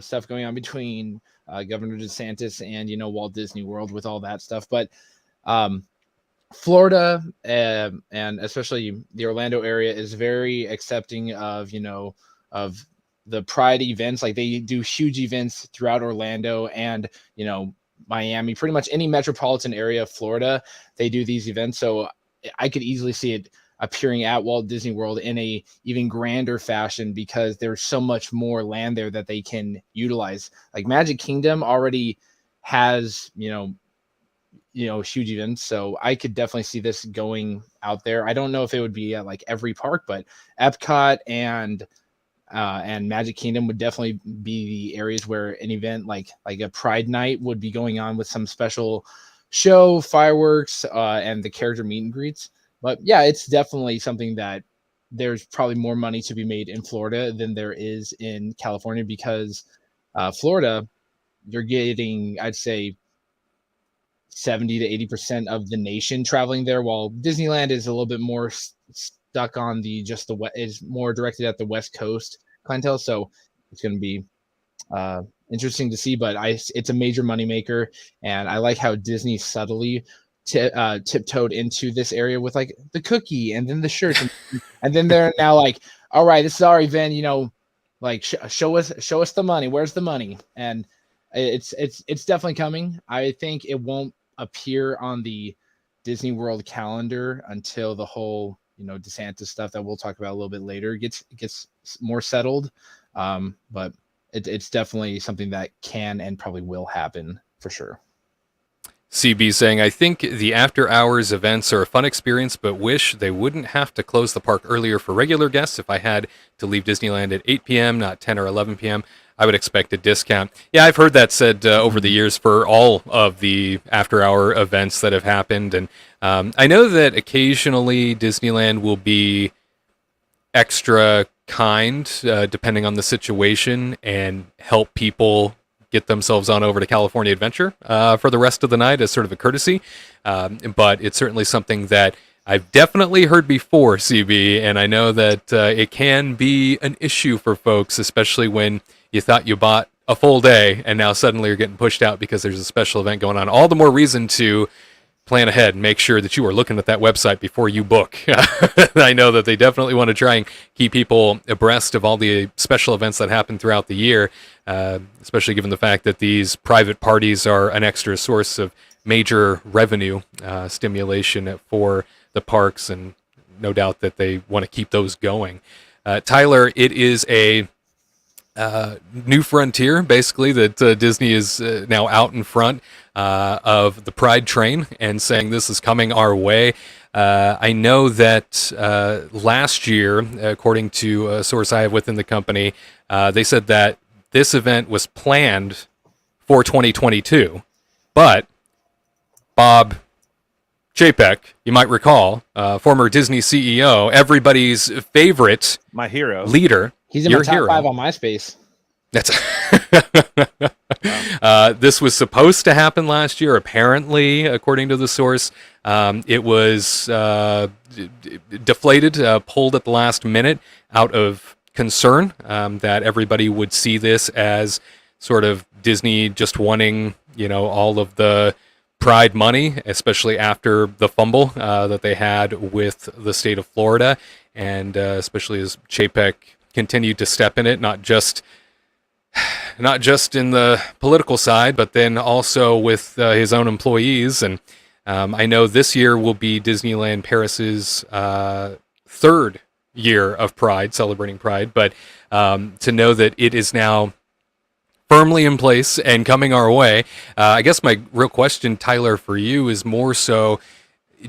stuff going on between Governor DeSantis and Walt Disney World with all that stuff. But Florida and especially the Orlando area is very accepting of of the Pride events. Like, they do huge events throughout Orlando and Miami, pretty much any metropolitan area of Florida, they do these events. So I could easily see it appearing at Walt Disney World in a even grander fashion, because there's so much more land there that they can utilize. Like, Magic Kingdom already has huge events, so I could definitely see this going out there. I don't know if it would be at like every park, but EPCOT and Magic Kingdom would definitely be the areas where an event like a Pride Night would be going on, with some special show, fireworks, and the character meet and greets. But yeah, it's definitely something that there's probably more money to be made in Florida than there is in California, because Florida, you're getting, I'd say, 70 to 80% of the nation traveling there, while Disneyland is a little bit more stuck on is more directed at the West Coast clientele. So it's going to be interesting to see, but it's a major moneymaker, and I like how Disney subtly tiptoed into this area with like the cookie and then the shirt, and then they're now like, all right, this is our event, like show us the money. Where's the money? And it's definitely coming. I think it won't appear on the Disney World calendar until the whole DeSantis stuff that we'll talk about a little bit later gets more settled. But it's definitely something that can and probably will happen for sure. CB saying, I think the after hours events are a fun experience, but wish they wouldn't have to close the park earlier for regular guests. If I had to leave Disneyland at 8 p.m., not 10 or 11 p.m., I would expect a discount. Yeah, I've heard that said over the years for all of the after hour events that have happened. And I know that occasionally Disneyland will be extra kind, depending on the situation, and help people get themselves on over to California Adventure for the rest of the night as sort of a courtesy. But it's certainly something that I've definitely heard before, CB, and I know that it can be an issue for folks, especially when you thought you bought a full day and now suddenly you're getting pushed out because there's a special event going on. All the more reason to plan ahead and make sure that you are looking at that website before you book. I know that they definitely want to try and keep people abreast of all the special events that happen throughout the year, especially given the fact that these private parties are an extra source of major revenue stimulation for the parks, and no doubt that they want to keep those going. Tyler, it is a new frontier, basically, that Disney is now out in front of the Pride train and saying this is coming our way. I know that last year, according to a source I have within the company, they said that this event was planned for 2022, but Bob Chapek, you might recall, former Disney CEO, everybody's favorite, My hero. leader. He's in my top 5 on MySpace. That's this was supposed to happen last year, apparently, according to the source. It was deflated, pulled at the last minute out of concern that everybody would see this as sort of Disney just wanting, all of the Pride money, especially after the fumble that they had with the state of Florida, and especially as Chapek continued to step in it, not just in the political side, but then also with his own employees. And I know this year will be Disneyland Paris's third year of Pride, celebrating Pride, but to know that it is now firmly in place and coming our way. I guess my real question, Tyler, for you is more so,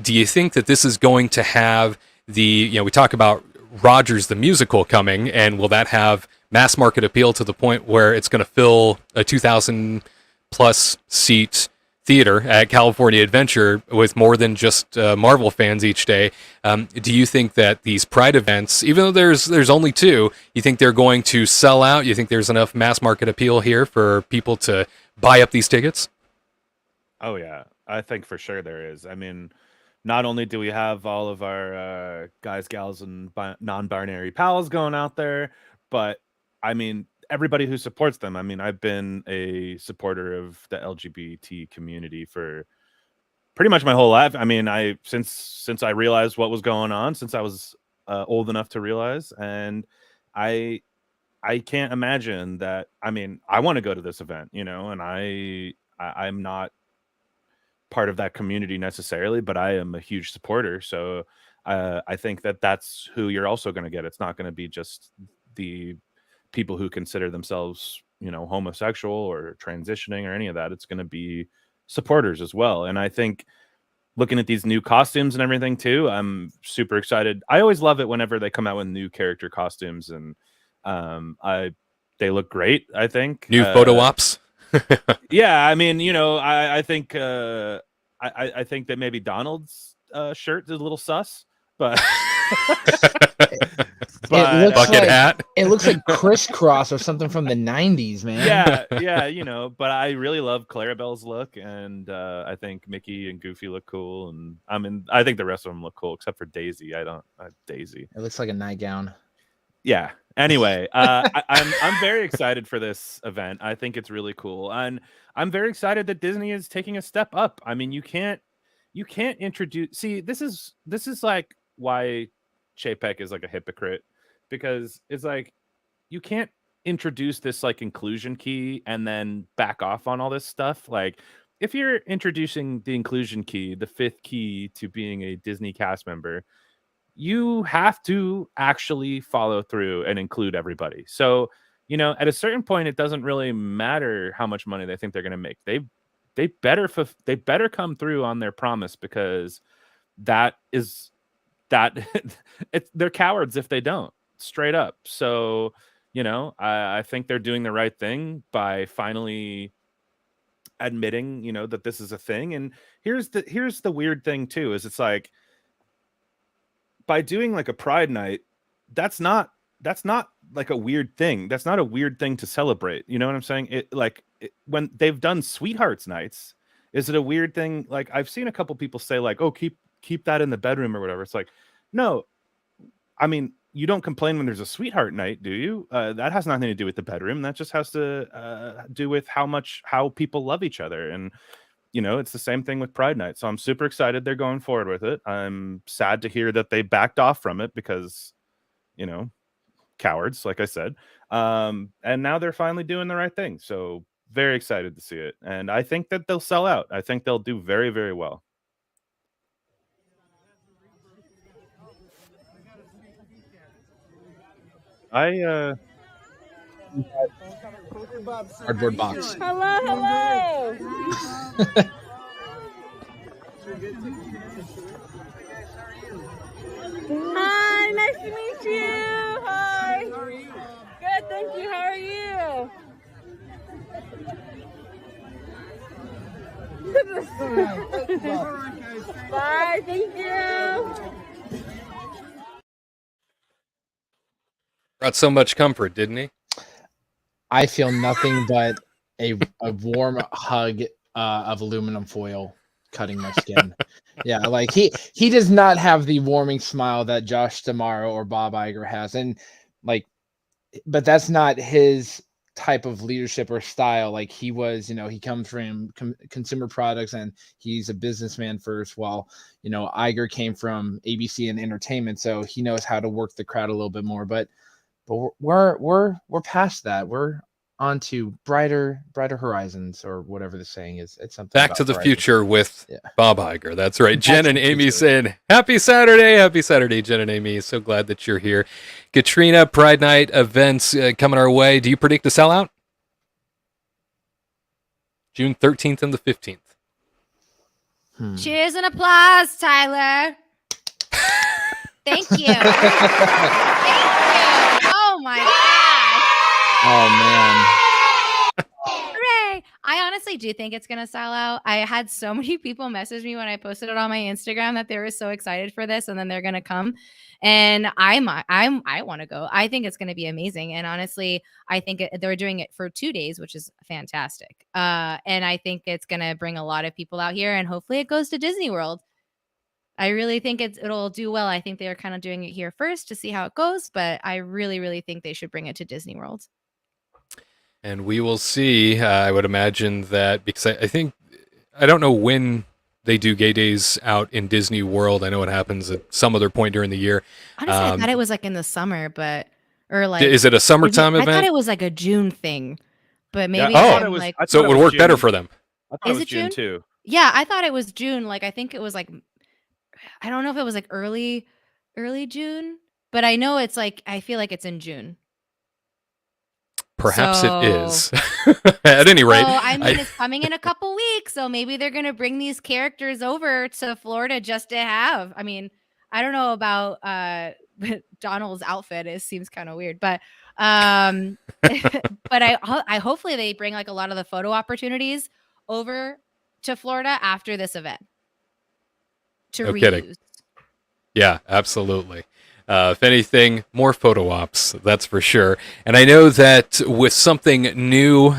do you think that this is going to have we talk about Rogers the musical coming, and will that have mass market appeal to the point where it's going to fill a 2,000 plus seat theater at California Adventure with more than just Marvel fans each day? Do you think that these Pride events, even though there's only 2, you think they're going to sell out? You think there's enough mass market appeal here for people to buy up these tickets? Oh yeah, I think for sure there is. I mean, not only do we have all of our guys, gals, and non-binary pals going out there, but I mean, everybody who supports them. I mean, I've been a supporter of the LGBT community for pretty much my whole life. I mean, since I realized what was going on, since I was old enough to realize, and I can't imagine that. I mean, I want to go to this event, and I'm not part of that community necessarily, but I am a huge supporter. So I think that that's who you're also going to get. It's not going to be just the people who consider themselves, homosexual or transitioning or any of that. It's going to be supporters as well. And I think looking at these new costumes and everything too, I'm super excited. I always love it whenever they come out with new character costumes, and they look great. I think New photo ops. Yeah, I mean, I think I think that maybe Donald's shirt is a little sus, but But bucket hat. It looks like crisscross or something from the 90s, man. Yeah, but I really love Clarabelle's look, and I think Mickey and Goofy look cool, and I think the rest of them look cool except for Daisy. Daisy. It looks like a nightgown. Yeah. Anyway, I'm very excited for this event. I think it's really cool, and I'm very excited that Disney is taking a step up. I mean, you can't introduce. See, this is like why Chapek is like a hypocrite, because it's like you can't introduce this like inclusion key and then back off on all this stuff. Like, if you're introducing the inclusion key, the 5th key to being a Disney cast member, you have to actually follow through and include everybody. So, at a certain point, it doesn't really matter how much money they think they're going to make. they better come through on their promise, because they're cowards if they don't, straight up. So, I think they're doing the right thing by finally admitting, that this is a thing. And here's the weird thing too, is it's like, by doing like a Pride Night, that's not like a weird thing. That's not a weird thing to celebrate. You know what I'm saying? When they've done Sweethearts Nights, is it a weird thing? Like, I've seen a couple people say like, oh, keep that in the bedroom or whatever. It's like, no, I mean, you don't complain when there's a sweetheart night, do you? That has nothing to do with the bedroom. That just has to do with how people love each other. And it's the same thing with Pride Night. So I'm super excited they're going forward with it. I'm sad to hear that they backed off from it because, cowards, like I said. And now they're finally doing the right thing. So very excited to see it. And I think that they'll sell out. I think they'll do very, very well. Cardboard box. Hello. Hi, nice to meet you. Hi. Good, thank you. How are you? Bye, thank you. Brought so much comfort, didn't he? I feel nothing but a warm hug of aluminum foil cutting my skin. Yeah, like he does not have the warming smile that Josh D'Amaro or Bob Iger has, and but that's not his type of leadership or style. Like, he was, he comes from consumer products and he's a businessman first, while Iger came from ABC and entertainment, so he knows how to work the crowd a little bit more. But we're past that. We're on to brighter horizons, or whatever the saying is. It's something Back to the horizons. Future with Bob Iger. That's right. Jen and Amy saying, happy Saturday, Jen and Amy. So glad that you're here. Katrina, Pride Night events coming our way. Do you predict a sellout? June 13th and the 15th. Cheers and applause, Tyler. Thank you. Thank you. Oh my God. Oh man. Hooray. I honestly do think it's gonna sell out. I had so many people message me when I posted it on my Instagram that they were so excited for this, and then they're gonna come. And I want to go. I think it's gonna be amazing. And honestly, I think they're doing it for 2 days, which is fantastic. And I think it's gonna bring a lot of people out here, and hopefully it goes to Disney World. I really think it'll do well. I think they're kind of doing it here first to see how it goes, but I really, really think they should bring it to Disney World. And we will see. I would imagine that, because I don't know when they do gay days out in Disney World. I know it happens at some other point during the year. Honestly, I thought it was like in the summer, is it a summertime event? I thought it was like a June thing, but maybe so it would work better for them. I thought it was June too. Yeah, I thought it was June. Like, I think it was like, I don't know if it was like early June, but I know it's like, I feel like it's in June. Perhaps it is. At any rate. I mean, it's coming in a couple weeks, so maybe they're going to bring these characters over to Florida just to have. I mean, I don't know about Donald's outfit. It seems kind of weird, but but I hopefully they bring like a lot of the photo opportunities over to Florida after this event to reuse. Kidding. Yeah, absolutely. If anything, more photo ops, that's for sure. And I know that with something new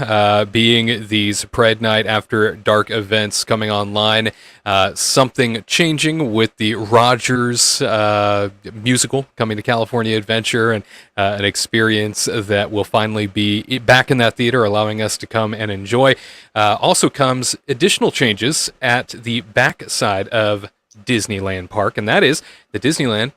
being these Pride Night After Dark events coming online, something changing with the Rogers musical coming to California Adventure, and an experience that will finally be back in that theater, allowing us to come and enjoy. Also comes additional changes at the back side of Disneyland Park, and that is the Disneyland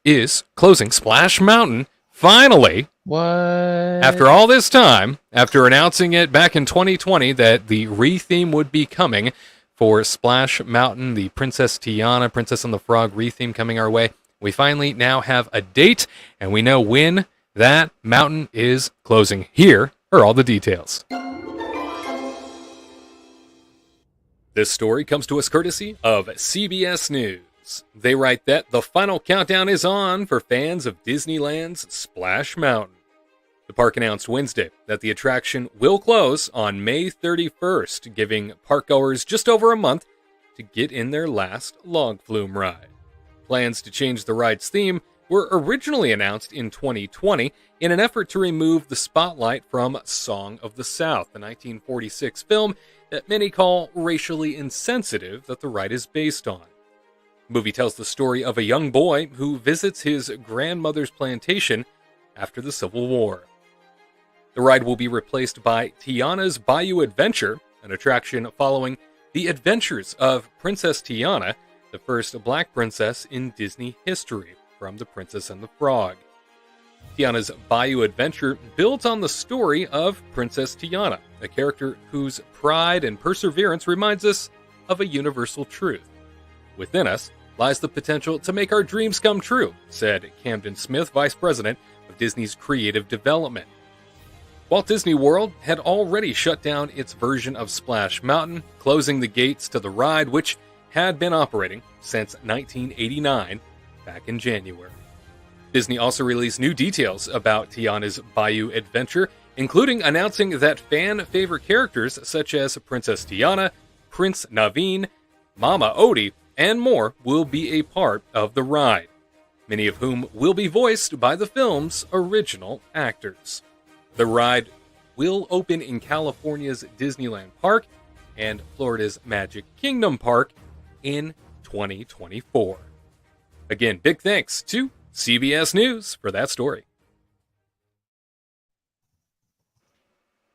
is closing Splash Mountain, finally. What? After all this time, after announcing it back in 2020 that the re-theme would be coming for Splash Mountain, the Princess Tiana, Princess and the Frog re-theme coming our way, we finally now have a date, and we know when that mountain is closing. Here are all the details. This story comes to us courtesy of CBS News. They write that the final countdown is on for fans of Disneyland's Splash Mountain. The park announced Wednesday that the attraction will close on May 31st, giving parkgoers just over a month to get in their last log flume ride. Plans to change the ride's theme were originally announced in 2020 in an effort to remove the spotlight from Song of the South, the 1946 film that many call racially insensitive that the ride is based on. The movie tells the story of a young boy who visits his grandmother's plantation after the Civil War. The ride will be replaced by Tiana's Bayou Adventure, an attraction following the adventures of Princess Tiana, the first black princess in Disney history, from The Princess and the Frog. Tiana's Bayou Adventure builds on the story of Princess Tiana, a character whose pride and perseverance reminds us of a universal truth. Within us lies the potential to make our dreams come true, said Camden Smith, Vice President of Disney's Creative Development. Walt Disney World had already shut down its version of Splash Mountain, closing the gates to the ride, which had been operating since 1989, back in January. Disney also released new details about Tiana's Bayou Adventure, including announcing that fan-favorite characters such as Princess Tiana, Prince Naveen, Mama Odie, and more will be a part of the ride, many of whom will be voiced by the film's original actors. The ride will open in California's Disneyland Park and Florida's Magic Kingdom Park in 2024. Again, big thanks to CBS News for that story.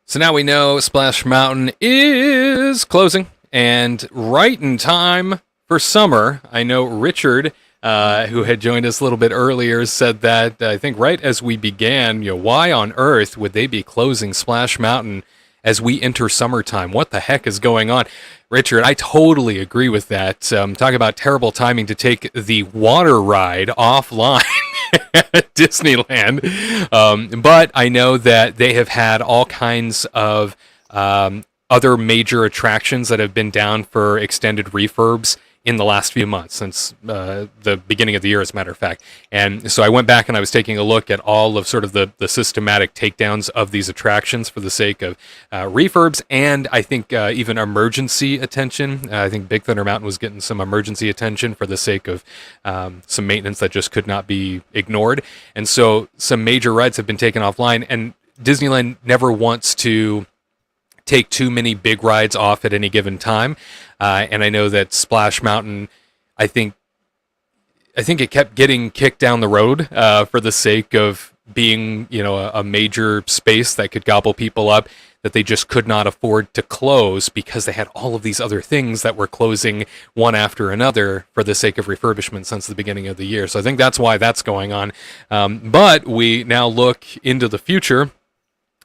So now we know Splash Mountain is closing, and right in time for summer. I know Richard, who had joined us a little bit earlier, said that I think right as we began, why on earth would they be closing Splash Mountain as we enter summertime? What the heck is going on? Richard, I totally agree with that. Talk about terrible timing to take the water ride offline at Disneyland. But I know that they have had all kinds of other major attractions that have been down for extended refurbs in the last few months, since the beginning of the year, as a matter of fact. And so I went back and I was taking a look at all of sort of the systematic takedowns of these attractions for the sake of refurbs, and I think even emergency attention. I think Big Thunder Mountain was getting some emergency attention for the sake of some maintenance that just could not be ignored. And so some major rides have been taken offline, and Disneyland never wants to take too many big rides off at any given time. And I know that Splash Mountain, I think it kept getting kicked down the road for the sake of being, a major space that could gobble people up, that they just could not afford to close because they had all of these other things that were closing one after another for the sake of refurbishment since the beginning of the year. So I think that's why that's going on. But we now look into the future,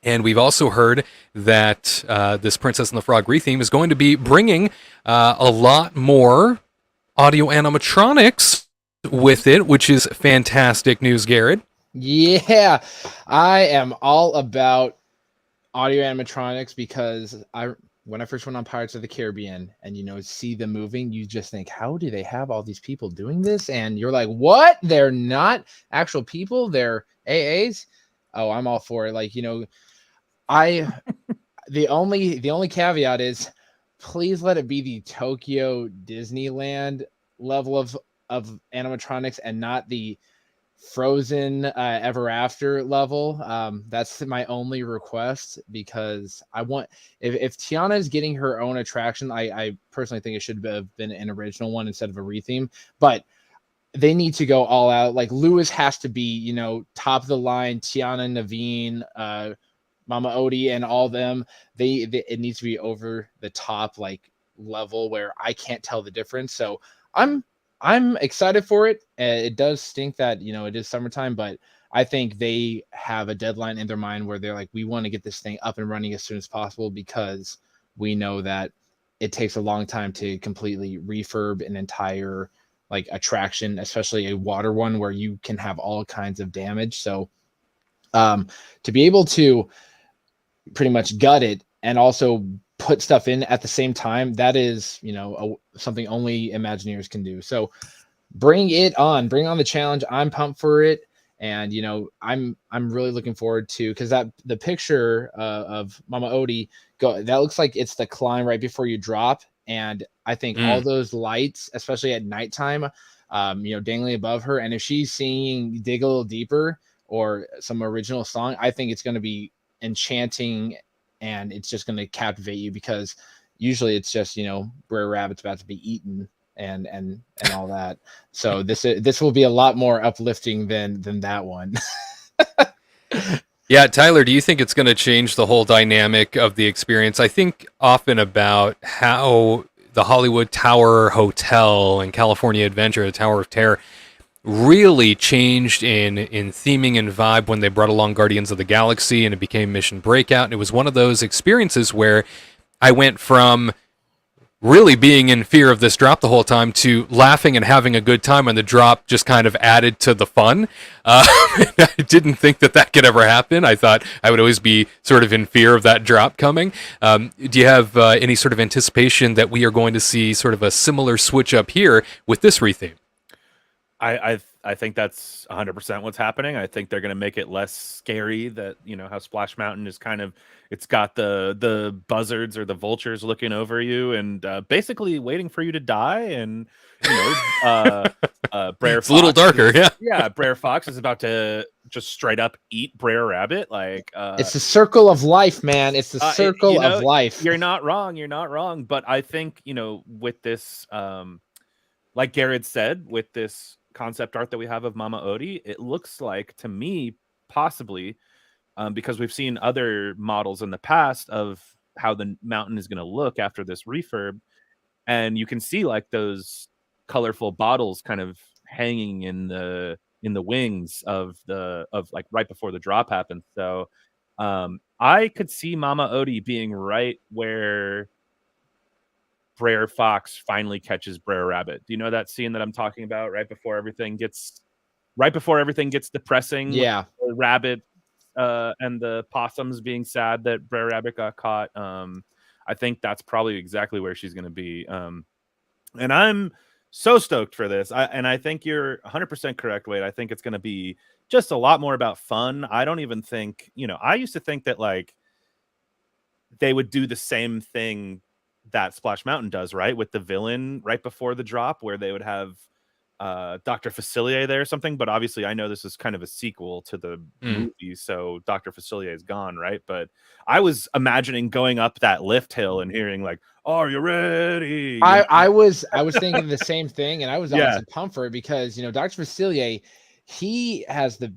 and we've also heard that this Princess and the Frog retheme is going to be bringing a lot more audio animatronics with it, which is fantastic news, Garrett. Yeah, I am all about audio animatronics because when I first went on Pirates of the Caribbean and, see them moving, you just think, how do they have all these people doing this? And you're like, what? They're not actual people. They're AAs. Oh, I'm all for it. The only caveat is, please let it be the Tokyo Disneyland level of animatronics and not the Frozen Ever After level. That's my only request, because I want, if Tiana is getting her own attraction, I personally think it should have been an original one instead of a retheme, but they need to go all out. Like Lewis has to be, top of the line. Tiana, Naveen, Mama Odie, and all them, it needs to be over the top level where I can't tell the difference. So I'm excited for it. It does stink that it is summertime, but I think they have a deadline in their mind where they're like, we want to get this thing up and running as soon as possible, because we know that it takes a long time to completely refurb an entire attraction, especially a water one where you can have all kinds of damage. So to be able to pretty much gut it and also put stuff in at the same time, that is, something only Imagineers can do. So bring it on, bring on the challenge. I'm pumped for it. And, I'm really looking forward to, because the picture of Mama Odie, that looks like it's the climb right before you drop. And I think all those lights, especially at nighttime, dangling above her. And if she's singing Dig a Little Deeper or some original song, I think it's going to be enchanting, and it's just going to captivate you, because usually it's just, Brer Rabbit's about to be eaten and all that. So this will be a lot more uplifting than that one. Yeah, Tyler, do you think it's going to change the whole dynamic of the experience? I think often about how the Hollywood Tower Hotel and California Adventure, the Tower of Terror, really changed in theming and vibe when they brought along Guardians of the Galaxy and it became Mission Breakout. And it was one of those experiences where I went from really being in fear of this drop the whole time to laughing and having a good time, and the drop just kind of added to the fun. I didn't think that could ever happen. I thought I would always be sort of in fear of that drop coming. Do you have any sort of anticipation that we are going to see sort of a similar switch up here with this retheme? I think that's 100% what's happening. I think they're going to make it less scary, that, how Splash Mountain is kind of, it's got the buzzards or the vultures looking over you and basically waiting for you to die. And, Brer Fox, a little darker. Yeah. Brer Fox is about to just straight up eat Brer Rabbit. It's the circle of life, man. It's the circle of life. You're not wrong. But I think, with this, like Garrett said, with this concept art that we have of Mama Odie, it looks like, to me, possibly, because we've seen other models in the past of how the mountain is going to look after this refurb, and you can see like those colorful bottles kind of hanging in the wings of like right before the drop happens. So I could see Mama Odie being right where Brer Fox finally catches Brer Rabbit. Do you know that scene that I'm talking about? Right before everything gets depressing. Yeah. The rabbit and the possums being sad that Brer Rabbit got caught. I think that's probably exactly where she's going to be. And I'm so stoked for this. I think you're 100% correct, Wade. I think it's going to be just a lot more about fun. I don't even think, I used to think that like they would do the same thing that Splash Mountain does, right, with the villain right before the drop, where they would have Dr. Facilier there or something. But obviously I know this is kind of a sequel to the movie, so Dr. Facilier is gone, right? But I was imagining going up that lift hill and hearing like, "Are you ready?" I was thinking the same thing, and I was honestly pumped for it, because Dr. Facilier, he has he's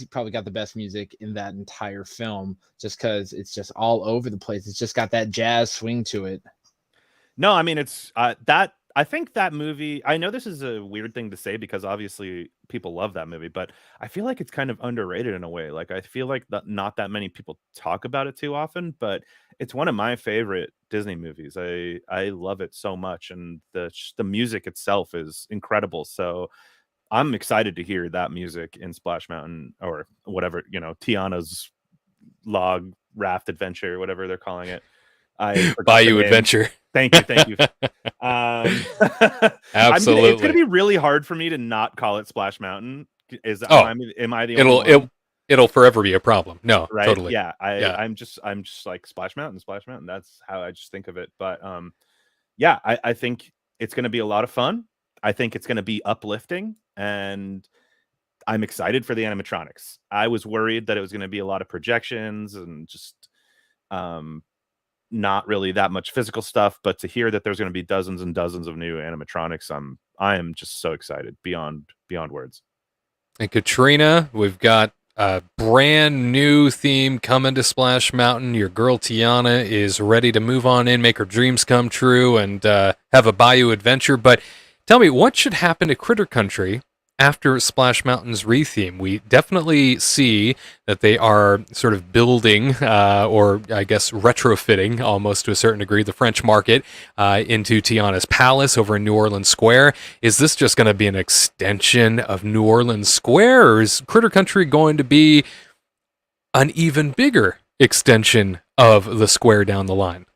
probably got the best music in that entire film, just because it's just all over the place. It's just got that jazz swing to it. No, I mean, it's that. I think that movie, I know this is a weird thing to say because obviously people love that movie, but I feel like it's kind of underrated in a way. Like, I feel like not that many people talk about it too often, but it's one of my favorite Disney movies. I love it so much, and the music itself is incredible. So I'm excited to hear that music in Splash Mountain, or whatever, Tiana's log raft adventure, whatever they're calling it. Bayou Adventure. Thank you. Absolutely. It's going to be really hard for me to not call it Splash Mountain. Am I the only one? It'll forever be a problem. No, right? Totally. Yeah. I'm just like Splash Mountain. That's how I just think of it. But I think it's going to be a lot of fun. I think it's going to be uplifting, and I'm excited for the animatronics. I was worried that it was going to be a lot of projections and just not really that much physical stuff, but to hear that there's going to be dozens and dozens of new animatronics, I am just so excited beyond words. And Katrina, we've got a brand new theme coming to Splash Mountain. Your girl Tiana is ready to move on in, make her dreams come true, and have a Bayou Adventure. But tell me, what should happen to Critter Country after Splash Mountain's retheme? We definitely see that they are sort of building, or I guess retrofitting almost to a certain degree, the French market into Tiana's Palace over in New Orleans Square. Is this just going to be an extension of New Orleans Square, or is Critter Country going to be an even bigger extension of the square down the line?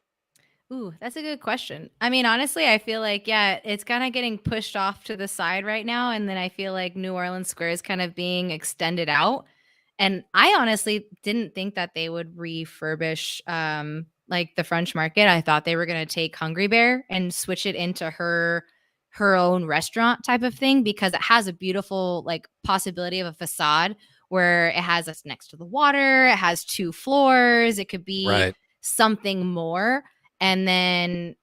Ooh, that's a good question. I mean, honestly, I feel like, yeah, it's kind of getting pushed off to the side right now. And then I feel like New Orleans Square is kind of being extended out. And I honestly didn't think that they would refurbish like the French Market. I thought they were going to take Hungry Bear and switch it into her own restaurant type of thing, because it has a beautiful like possibility of a facade where it has us next to the water. It has 2 floors. It could be Right. something more. And they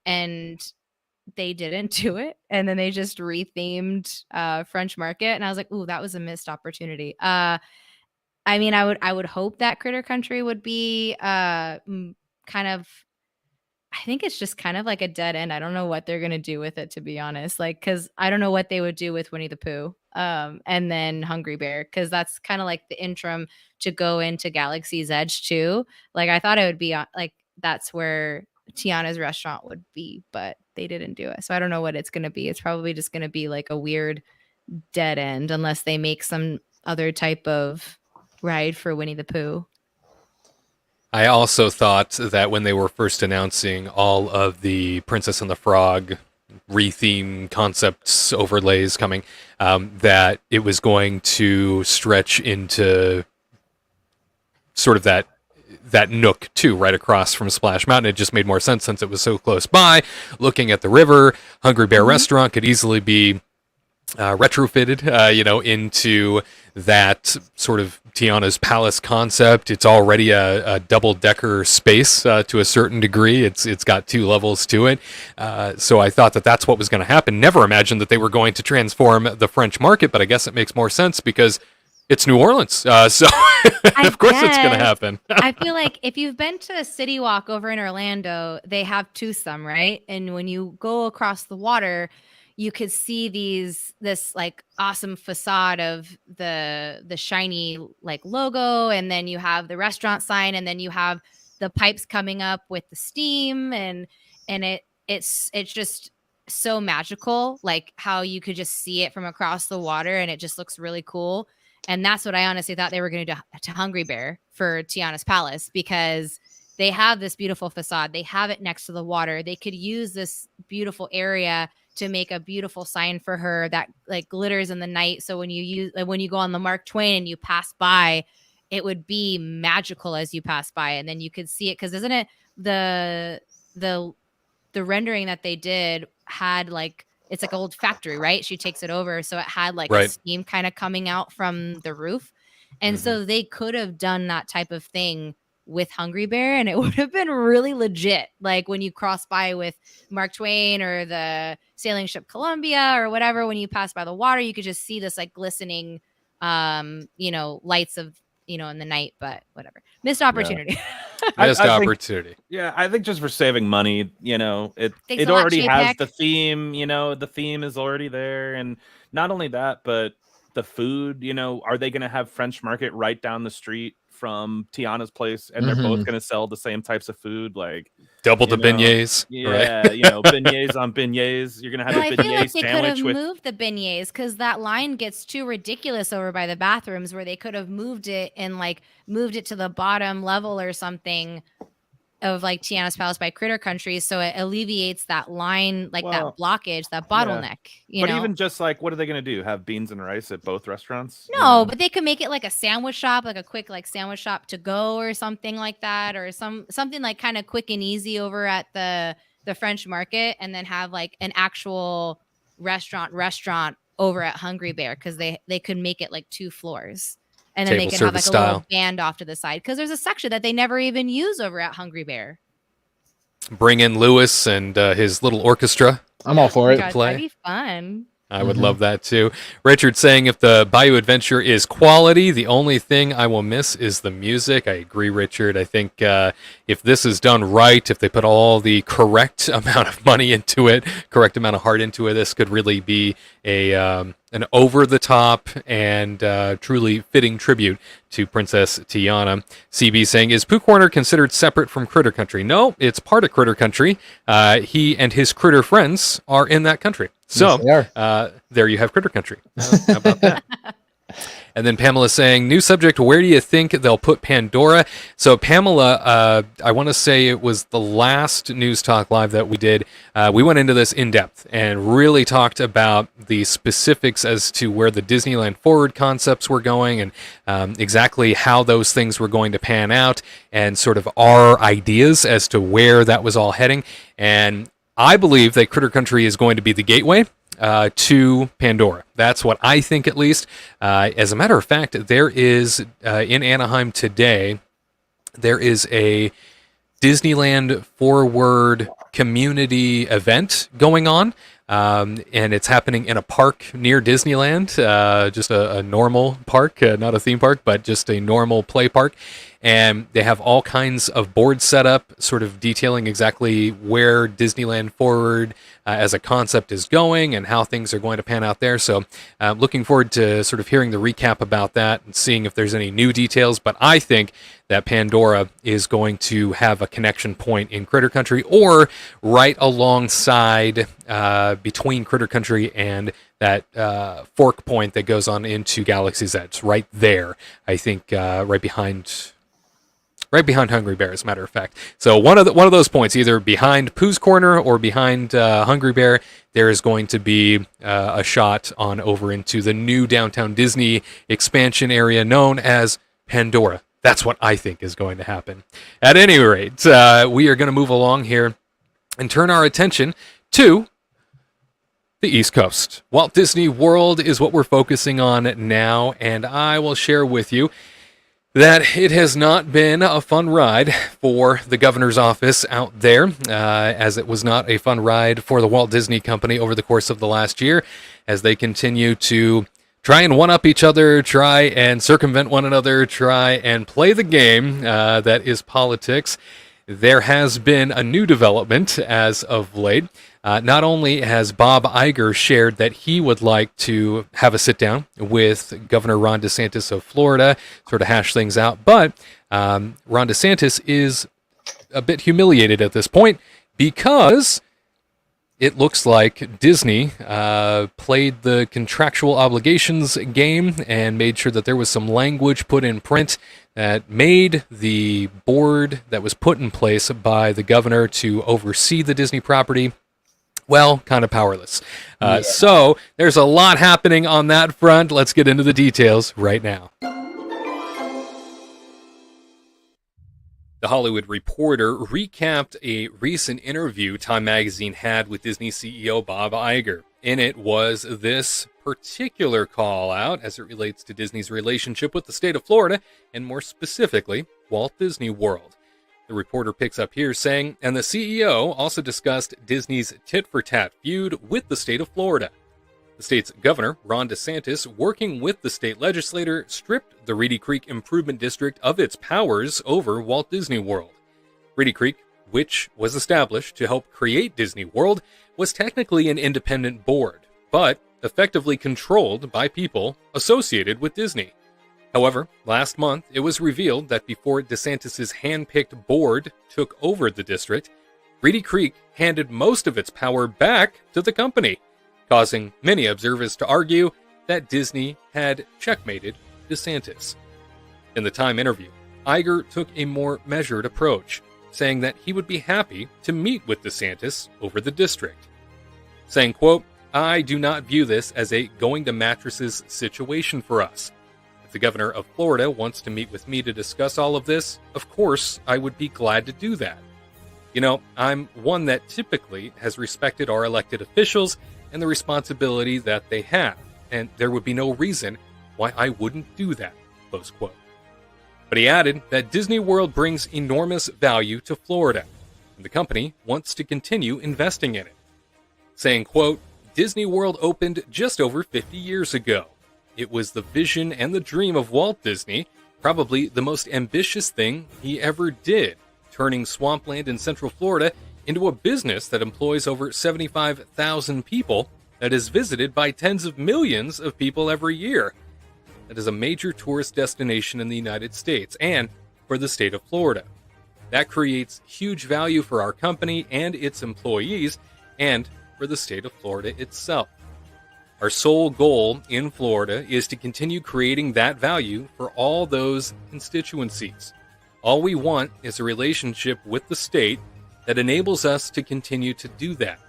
didn't do it. And then they just rethemed French Market. And I was like, ooh, that was a missed opportunity. I mean, I would hope that Critter Country would be kind of, I think it's just kind of like a dead end. I don't know what they're going to do with it, to be honest. Like, because I don't know what they would do with Winnie the Pooh and then Hungry Bear, because that's kind of like the interim to go into Galaxy's Edge too. Like, I thought it would be like, that's where Tiana's restaurant would be, but they didn't do it. So I don't know what it's going to be. It's probably just going to be like a weird dead end unless they make some other type of ride for Winnie the Pooh. I also thought that when they were first announcing all of the Princess and the Frog retheme concepts overlays coming, that it was going to stretch into sort of that nook too, right across from Splash Mountain. It just made more sense since it was so close by. Looking at the river, Hungry Bear Restaurant could easily be retrofitted, into that sort of Tiana's Palace concept. It's already a double-decker space to a certain degree. It's got 2 levels to it. So I thought that that's what was going to happen. Never imagined that they were going to transform the French Market, but I guess it makes more sense because it's New Orleans. So of course it's going to happen. I feel like if you've been to a City Walk over in Orlando, they have Toothsome, right? And when you go across the water, you could see this like awesome facade of the shiny like logo, and then you have the restaurant sign, and then you have the pipes coming up with the steam, and it's just so magical, like how you could just see it from across the water, and it just looks really cool. And that's what I honestly thought they were going to do to Hungry Bear for Tiana's Palace, because they have this beautiful facade. They have it next to the water. They could use this beautiful area to make a beautiful sign for her that like glitters in the night. So when you go on the Mark Twain and you pass by, it would be magical as you pass by, and then you could see it. Because isn't it the rendering that they did had like, it's like an old factory, right? She takes it over, so it had like a steam kind of coming out from the roof, and so they could have done that type of thing with Hungry Bear, and it would have been really legit. Like when you cross by with Mark Twain or the sailing ship Columbia or whatever, when you pass by the water, you could just see this like glistening, lights of, in the night. But whatever, missed opportunity. Yeah. Missed opportunity. I think just for saving money, it lot, already has JPEG. the theme. The theme is already there, and not only that, but the food. Are they going to have French Market right down the street from Tiana's place, and they're both going to sell the same types of food, like double the beignets? Yeah, right? Beignets on beignets. You're gonna have a beignet they sandwich could with. have moved the beignets, because that line gets too ridiculous over by the bathrooms, where they could have moved it to the bottom level or something of like Tiana's Palace by Critter Country, so it alleviates that line, like that blockage, that bottleneck. But even just like, what are they going to do? Have beans and rice at both restaurants? No, but they could make it like a sandwich shop, like a quick like sandwich shop to go or something like that, or something like kind of quick and easy over at the French Market, and then have like an actual restaurant over at Hungry Bear, because they could make it like 2 floors. And then Table they can have like service a little band off to the side, because there's a section that they never even use over at Hungry Bear. Bring in Lewis and his little orchestra. I'm all for it. God, that'd be fun. I would love that too. Richard saying, if the Bayou Adventure is quality, the only thing I will miss is the music. I agree, Richard. I think if this is done right, if they put all the correct amount of money into it, correct amount of heart into it, this could really be an over-the-top and truly fitting tribute to Princess Tiana. CB saying, is Pooh Corner considered separate from Critter Country? No, it's part of Critter Country. He and his critter friends are in that country. So Yes, there you have Critter Country. How about that? And then Pamela saying, new subject, where do you think they'll put Pandora? So Pamela, I want to say it was the last News Talk Live that we did. We went into this in depth and really talked about the specifics as to where the Disneyland Forward concepts were going and exactly how those things were going to pan out and sort of our ideas as to where that was all heading. And I believe that Critter Country is going to be the gateway to Pandora. That's what I think, at least. As a matter of fact, there is, in Anaheim today, there is a Disneyland Forward community event going on. And it's happening in a park near Disneyland, just a normal park, not a theme park, but just a normal play park. And they have all kinds of boards set up, sort of detailing exactly where Disneyland Forward as a concept is going and how things are going to pan out there. So looking forward to sort of hearing the recap about that and seeing if there's any new details. But I think that Pandora is going to have a connection point in Critter Country or right alongside between Critter Country and that fork point that goes on into Galaxy's Edge. Right there, I think, right behind Hungry Bear, as a matter of fact. So one of those points, either behind Pooh's Corner or behind Hungry Bear, there is going to be a shot on over into the new Downtown Disney expansion area known as Pandora. That's what I think is going to happen. At any rate, we are going to move along here and turn our attention to the East Coast. Walt Disney World is what we're focusing on now, and I will share with you that it has not been a fun ride for the governor's office out there, as it was not a fun ride for the Walt Disney Company over the course of the last year, as they continue to try and one-up each other, try and circumvent one another, try and play the game that is politics. There has been a new development as of late. Not only has Bob Iger shared that he would like to have a sit-down with Governor Ron DeSantis of Florida, sort of hash things out, but Ron DeSantis is a bit humiliated at this point because it looks like Disney played the contractual obligations game and made sure that there was some language put in print that made the board that was put in place by the governor to oversee the Disney property, well, kind of powerless. So there's a lot happening on that front. Let's get into the details right now. The Hollywood Reporter recapped a recent interview Time Magazine had with Disney CEO Bob Iger. In it was this particular call out as it relates to Disney's relationship with the state of Florida, and more specifically, Walt Disney World. The reporter picks up here saying, and the CEO also discussed Disney's tit-for-tat feud with the state of Florida. The state's governor, Ron DeSantis, working with the state legislature, stripped the Reedy Creek Improvement District of its powers over Walt Disney World. Reedy Creek, which was established to help create Disney World, was technically an independent board, but effectively controlled by people associated with Disney. However, last month, it was revealed that before DeSantis' hand-picked board took over the district, Reedy Creek handed most of its power back to the company, causing many observers to argue that Disney had checkmated DeSantis. In the Time interview, Iger took a more measured approach, saying that he would be happy to meet with DeSantis over the district. Saying, quote, I do not view this as a going to mattresses situation for us. If the governor of Florida wants to meet with me to discuss all of this, of course, I would be glad to do that. You know, I'm one that typically has respected our elected officials and the responsibility that they have, and there would be no reason why I wouldn't do that, close quote. But he added that Disney World brings enormous value to Florida, and the company wants to continue investing in it. Saying, quote, Disney World opened just over 50 years ago. It was the vision and the dream of Walt Disney, probably the most ambitious thing he ever did, turning swampland in Central Florida into a business that employs over 75,000 people that is visited by tens of millions of people every year. That is a major tourist destination in the United States and for the state of Florida. That creates huge value for our company and its employees and for the state of Florida itself. Our sole goal in Florida is to continue creating that value for all those constituencies. All we want is a relationship with the state that enables us to continue to do that.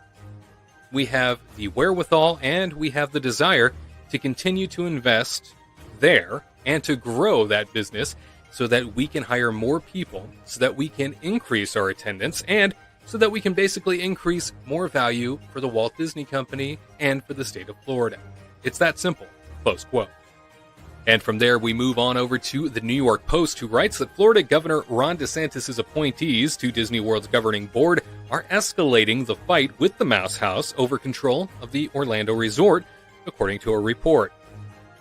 We have the wherewithal and we have the desire to continue to invest there and to grow that business so that we can hire more people, so that we can increase our attendance, and so that we can basically increase more value for the Walt Disney Company and for the state of Florida. It's that simple, close quote. And from there, we move on over to the New York Post, who writes that Florida Governor Ron DeSantis' appointees to Disney World's governing board are escalating the fight with the Mouse House over control of the Orlando resort, according to a report.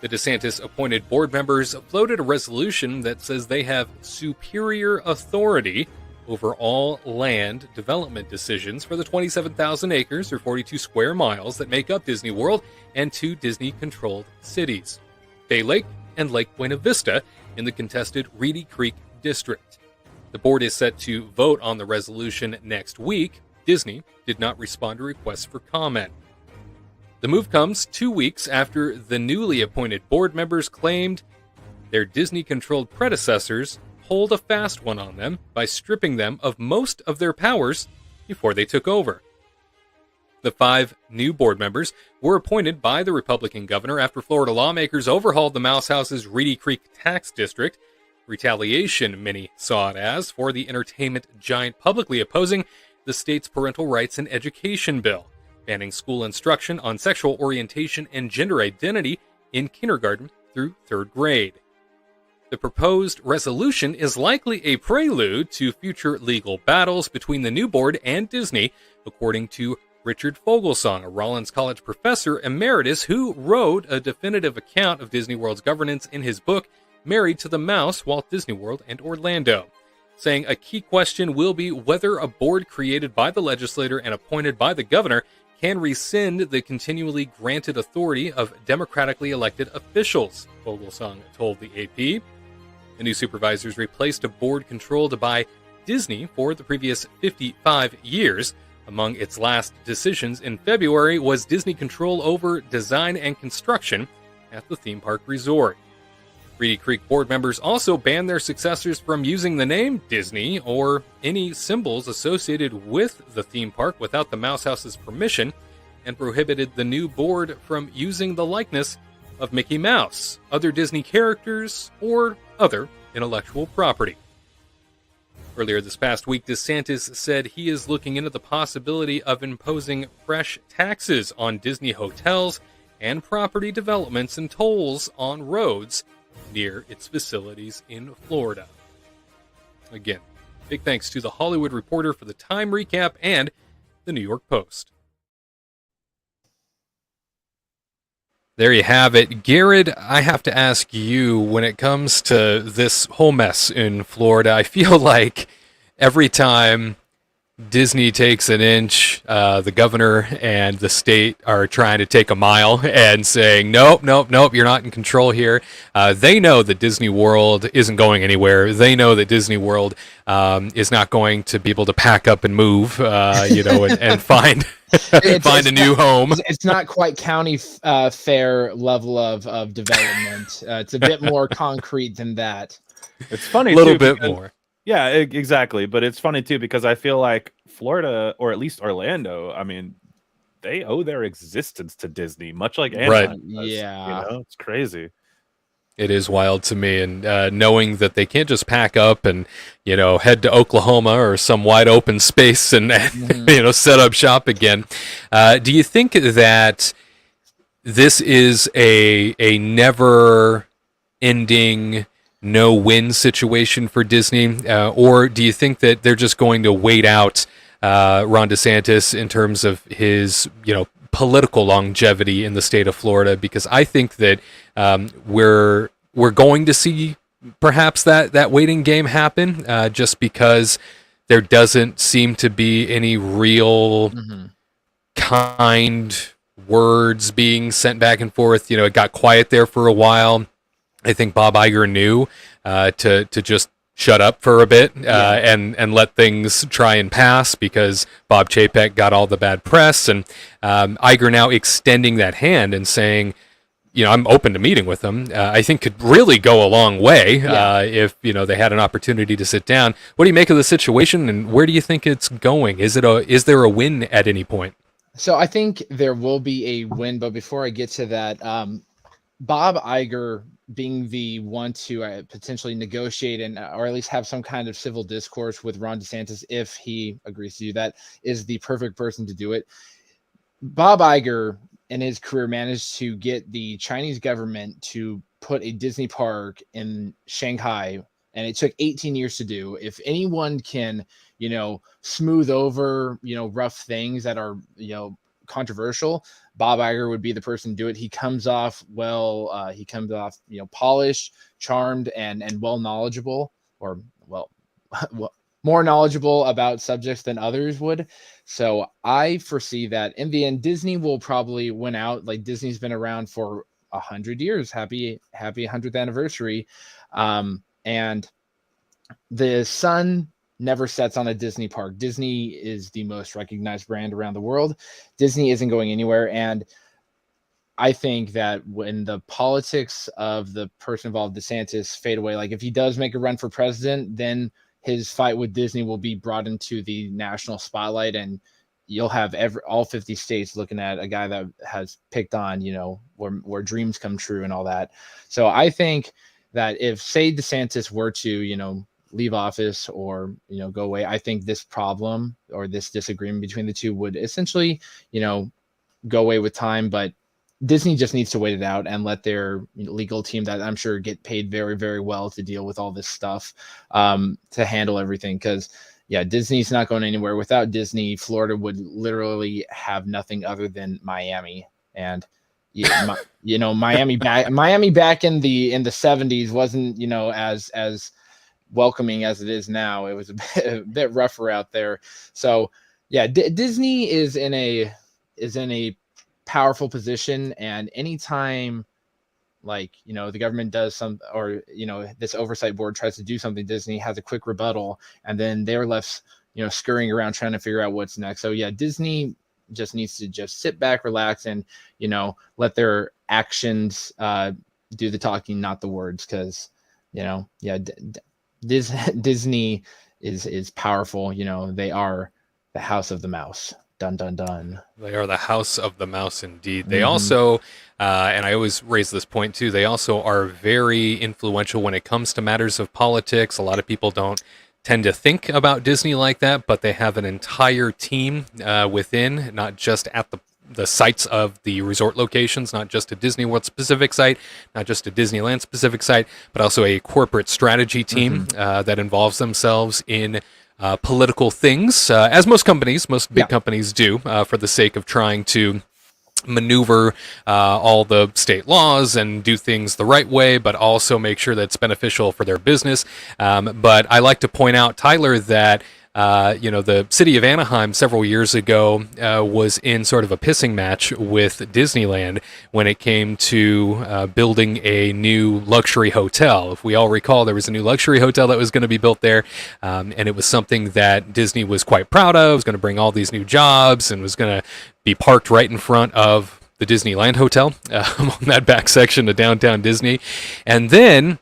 The DeSantis-appointed board members floated a resolution that says they have superior authority over all land development decisions for the 27,000 acres or 42 square miles that make up Disney World and 2 Disney-controlled cities, Bay Lake and Lake Buena Vista in the contested Reedy Creek district. The board is set to vote on the resolution next week. Disney did not respond to requests for comment. The move comes 2 weeks after the newly appointed board members claimed their Disney-controlled predecessors pulled a fast one on them by stripping them of most of their powers before they took over. The 5 new board members were appointed by the Republican governor after Florida lawmakers overhauled the Mouse House's Reedy Creek tax district. Retaliation, many saw it as, for the entertainment giant publicly opposing the state's parental rights and education bill, banning school instruction on sexual orientation and gender identity in kindergarten through 3rd grade. The proposed resolution is likely a prelude to future legal battles between the new board and Disney, according to Richard Fogelsong, a Rollins College professor emeritus who wrote a definitive account of Disney World's governance in his book, Married to the Mouse, Walt Disney World and Orlando, saying a key question will be whether a board created by the legislature and appointed by the governor can rescind the continually granted authority of democratically elected officials, Fogelsong told the AP. The new supervisors replaced a board controlled by Disney for the previous 55 years. Among its last decisions in February was Disney control over design and construction at the theme park resort. Reedy Creek board members also banned their successors from using the name Disney or any symbols associated with the theme park without the Mouse House's permission, and prohibited the new board from using the likeness of Mickey Mouse, other Disney characters, or other intellectual property. Earlier this past week, DeSantis said he is looking into the possibility of imposing fresh taxes on Disney hotels and property developments and tolls on roads near its facilities in Florida. Again, big thanks to The Hollywood Reporter for the time recap and the New York Post. There you have it. Garrett, I have to ask you, when it comes to this whole mess in Florida, I feel like every time Disney takes an inch, the governor and the state are trying to take a mile and saying, nope, you're not in control here. They know that Disney World isn't going anywhere. They know that Disney World is not going to be able to pack up and move, and find find a new home. It's not quite county fair level of development. It's a bit more concrete than that. It's funny, a little too, bit because, more. Yeah, exactly. But it's funny too because I feel like Florida, or at least Orlando, I mean, they owe their existence to Disney, much like Anaheim Right. does. Yeah. It's crazy. It is wild to me, and knowing that they can't just pack up and head to Oklahoma or some wide open space and set up shop again. Do you think that this is a never ending no-win situation for Disney, or do you think that they're just going to wait out Ron DeSantis in terms of his political longevity in the state of Florida? Because I think that we're going to see perhaps that waiting game happen, just because there doesn't seem to be any real kind words being sent back and forth. It got quiet there for a while. I think Bob Iger knew to just shut up for a bit and let things try and pass because Bob Chapek got all the bad press, and Iger now extending that hand and saying, I'm open to meeting with them. I think could really go a long way if they had an opportunity to sit down. What do you make of the situation, and where do you think it's going? Is there a win at any point? So I think there will be a win, but before I get to that, Bob Iger being the one to potentially negotiate and or at least have some kind of civil discourse with Ron DeSantis, if he agrees to do that, is the perfect person to do it. Bob Iger in his career managed to get the Chinese government to put a Disney park in Shanghai, and it took 18 years to do. If anyone can, smooth over, rough things that are, controversial, Bob Iger would be the person to do it. He comes off polished, charmed, and well knowledgeable, or more knowledgeable about subjects than others would. So I foresee that in the end, Disney will probably win out. Like, Disney's been around for 100 years. Happy 100th anniversary. And the sun never sets on a Disney park. Disney is the most recognized brand around the world. Disney isn't going anywhere. And I think that when the politics of the person involved, DeSantis, fade away, like if he does make a run for president, then his fight with Disney will be brought into the national spotlight, and you'll have all 50 states looking at a guy that has picked on, where dreams come true and all that. So I think that if, say, DeSantis were to, leave office or, go away, I think this problem or this disagreement between the two would essentially, go away with time. But Disney just needs to wait it out and let their legal team, that I'm sure get paid very, very well to deal with all this stuff, to handle everything. Because Disney's not going anywhere. Without Disney, Florida would literally have nothing other than Miami. And Miami back in the 70s wasn't as welcoming as it is now. It was a bit rougher out there. So Disney is in a powerful position, and anytime the government does some, or this oversight board tries to do something, Disney has a quick rebuttal, and then they're left scurrying around trying to figure out what's next. So Disney just needs to just sit back, relax, and let their actions do the talking, not the words, because Disney is powerful. They are the house of the mouse. Dun, dun, dun. They are the house of the mouse, indeed. They also, and I always raise this point too, they also are very influential when it comes to matters of politics. A lot of people don't tend to think about Disney like that, but they have an entire team within, not just at the sites of the resort locations, not just a Disney World specific site, not just a Disneyland specific site, but also a corporate strategy team that involves themselves in political things, as most big companies do, for the sake of trying to maneuver all the state laws and do things the right way, but also make sure that it's beneficial for their business. But I like to point out, Tyler, that the city of Anaheim several years ago was in sort of a pissing match with Disneyland when it came to building a new luxury hotel. If we all recall, there was a new luxury hotel that was going to be built there, and it was something that Disney was quite proud of. It was going to bring all these new jobs and was going to be parked right in front of the Disneyland Hotel on that back section of downtown Disney. And then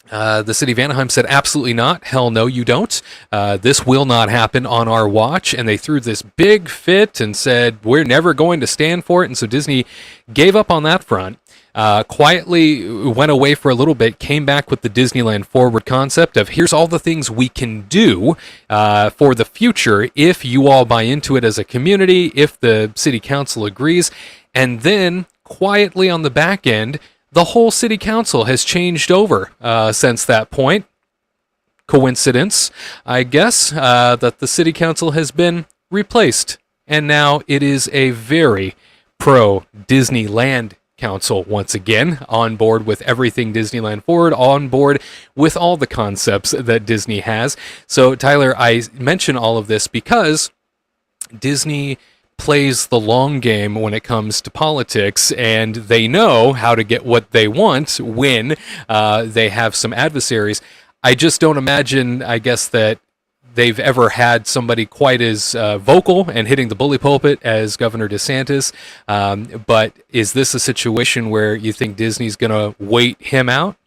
the city of Anaheim said, absolutely not. Hell no, you don't. This will not happen on our watch. And they threw this big fit and said, we're never going to stand for it. And so Disney gave up on that front, quietly went away for a little bit, came back with the Disneyland Forward concept of here's all the things we can do for the future if you all buy into it as a community, if the city council agrees. And then quietly on the back end, the whole city council has changed over since that point. Coincidence, I guess, that the city council has been replaced. And now it is a very pro-Disneyland council once again, on board with everything Disneyland Forward, on board with all the concepts that Disney has. So, Tyler, I mention all of this because Disney plays the long game when it comes to politics, and they know how to get what they want when they have some adversaries. I just don't imagine, I guess, that they've ever had somebody quite as vocal and hitting the bully pulpit as Governor DeSantis. But is this a situation where you think Disney's going to wait him out?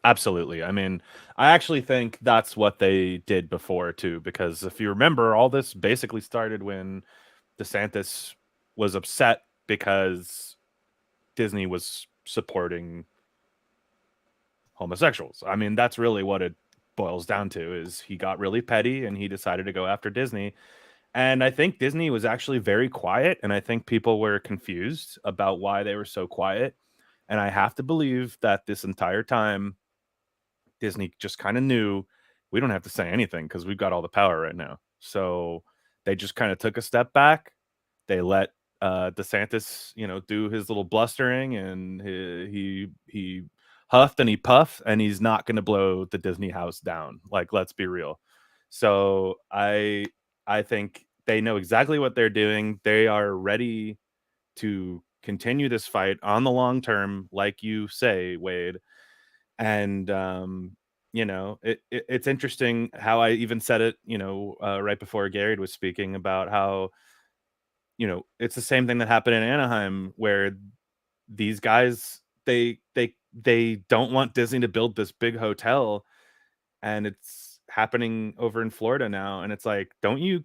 Absolutely. I mean, I actually think that's what they did before too, because if you remember, all this basically started when DeSantis was upset because Disney was supporting homosexuals. I mean, that's really what it boils down to, is he got really petty and he decided to go after Disney. And I think Disney was actually very quiet, and I think people were confused about why they were so quiet. And I have to believe that this entire time, Disney just kind of knew we don't have to say anything because we've got all the power right now. So they just kind of took a step back. They let DeSantis, do his little blustering, and he huffed and he puffed, and he's not going to blow the Disney house down. Like, let's be real. So I think they know exactly what they're doing. They are ready to continue this fight on the long term, like you say, Wade. And it's interesting how I even said it, right before Gary was speaking about how, it's the same thing that happened in Anaheim, where these guys they don't want Disney to build this big hotel, and it's happening over in Florida now. And it's like, don't you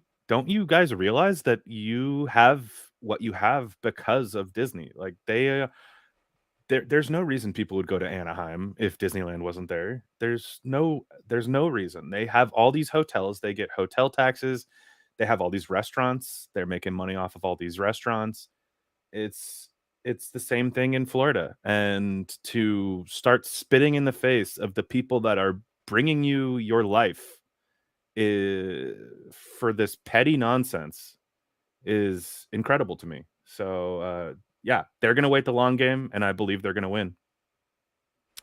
guys realize that you have what you have because of Disney? Like, there's no reason people would go to Anaheim if Disneyland wasn't there. There's no reason. They have all these hotels, they get hotel taxes, they have all these restaurants, they're making money off of all these restaurants. It's the same thing in Florida. And to start spitting in the face of the people that are bringing you your life for this petty nonsense is incredible to me. So yeah, they're going to wait the long game, and I believe they're going to win.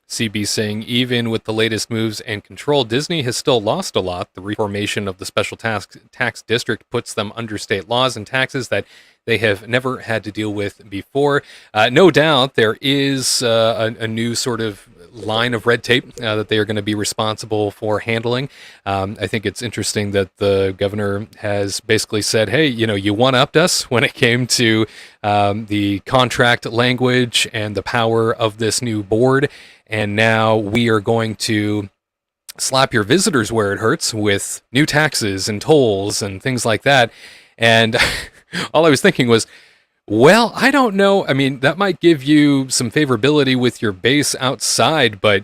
CB saying, even with the latest moves and control, Disney has still lost a lot. The reformation of the special tax district puts them under state laws and taxes that they have never had to deal with before. No doubt there is a new sort of line of red tape that they are going to be responsible for handling. I think it's interesting that the governor has basically said, hey, you one-upped us when it came to the contract language and the power of this new board. And now we are going to slap your visitors where it hurts with new taxes and tolls and things like that. And all I was thinking was, well, I don't know. I mean, that might give you some favorability with your base outside, but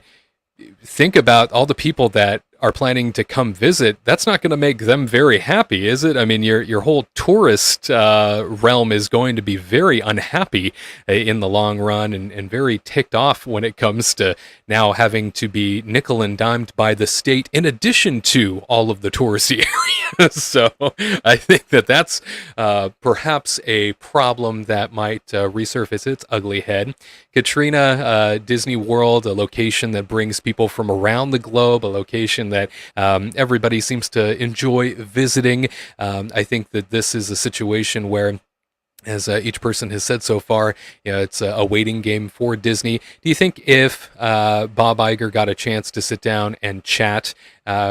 think about all the people that are planning to come visit. That's not going to make them very happy, is it? I mean, your whole tourist realm is going to be very unhappy in the long run, and very ticked off when it comes to now having to be nickel and dimed by the state in addition to all of the touristy areas. So I think that's perhaps a problem that might resurface its ugly head. Katrina, Disney World, a location that brings people from around the globe, a location that everybody seems to enjoy visiting. I think that this is a situation where, as each person has said so far, it's a waiting game for Disney. Do you think if Bob Iger got a chance to sit down and chat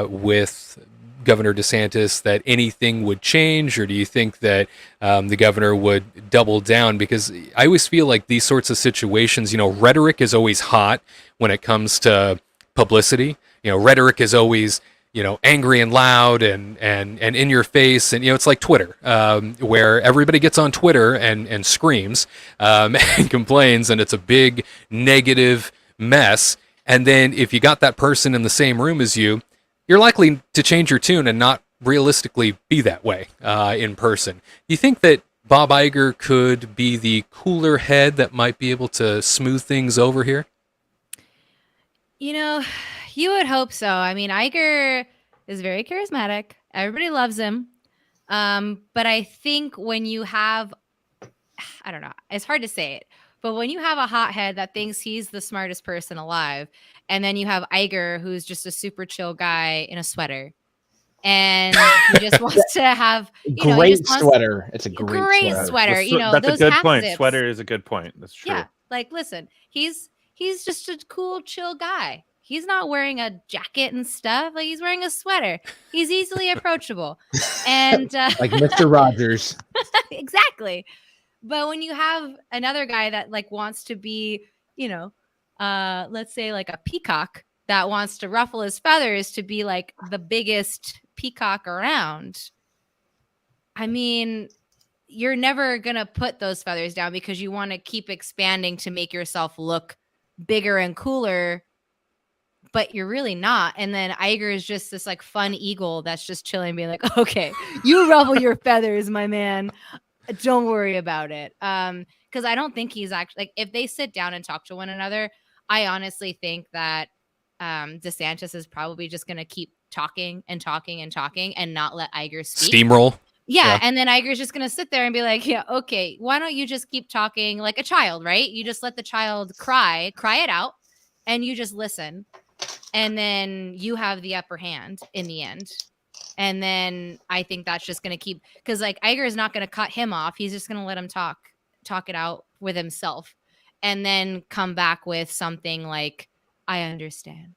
with Governor DeSantis, that anything would change, or do you think that the governor would double down? Because I always feel like these sorts of situations, rhetoric is always hot when it comes to publicity. Rhetoric is always, angry and loud and in your face. And, it's like Twitter, where everybody gets on Twitter and screams and complains, and it's a big negative mess. And then if you got that person in the same room as you, you're likely to change your tune and not realistically be that way in person. Do you think that Bob Iger could be the cooler head that might be able to smooth things over here? You would hope so. I mean, Iger is very charismatic. Everybody loves him. But I think when you have, I don't know, it's hard to say it, but when you have a hothead that thinks he's the smartest person alive, and then you have Iger, who's just a super chill guy in a sweater, and he just wants to have great sweater. It's a great sweater. That's those a good point. half-zips. Sweater is a good point. That's true. Yeah, like listen, he's just a cool, chill guy. He's not wearing a jacket and stuff. Like, he's wearing a sweater. He's easily approachable. And Like Mr. Rogers. exactly. But when you have another guy that like wants to be, let's say like a peacock that wants to ruffle his feathers to be like the biggest peacock around, I mean, you're never going to put those feathers down because you want to keep expanding to make yourself look bigger and cooler, but you're really not. And then Iger is just this like fun eagle that's just chilling, being like, okay, you ruffle your feathers, my man. Don't worry about it. Because I don't think he's actually like, if they sit down and talk to one another, I honestly think that DeSantis is probably just going to keep talking and talking and talking and not let Iger speak. Steamroll. Yeah, and then Iger's just going to sit there and be like, yeah, okay, why don't you just keep talking like a child, right? You just let the child cry it out, and you just listen. And then you have the upper hand in the end. And then I think that's just going to keep, because like Iger is not going to cut him off. He's just going to let him talk it out with himself, and then come back with something like, I understand.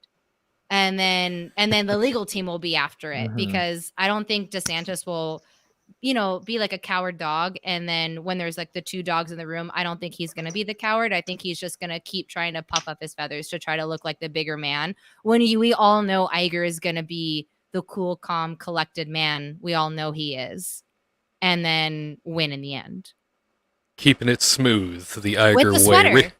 And then the legal team will be after it, because I don't think DeSantis will, be like a coward dog. And then when there's like the two dogs in the room, I don't think he's going to be the coward. I think he's just going to keep trying to puff up his feathers to try to look like the bigger man. When we all know Iger is going to be the cool, calm, collected man we all know he is, and then win in the end. Keeping it smooth, the Iger With the sweater. way.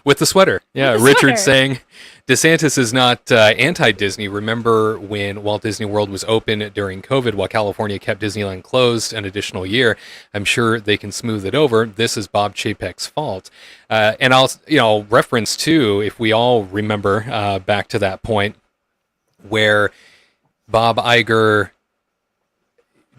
With the sweater. Yeah, With the Richard sweater. saying DeSantis is not anti-Disney. Remember when Walt Disney World was open during COVID while California kept Disneyland closed an additional year? I'm sure they can smooth it over. This is Bob Chapek's fault. And I'll reference too, if we all remember back to that point where Bob Iger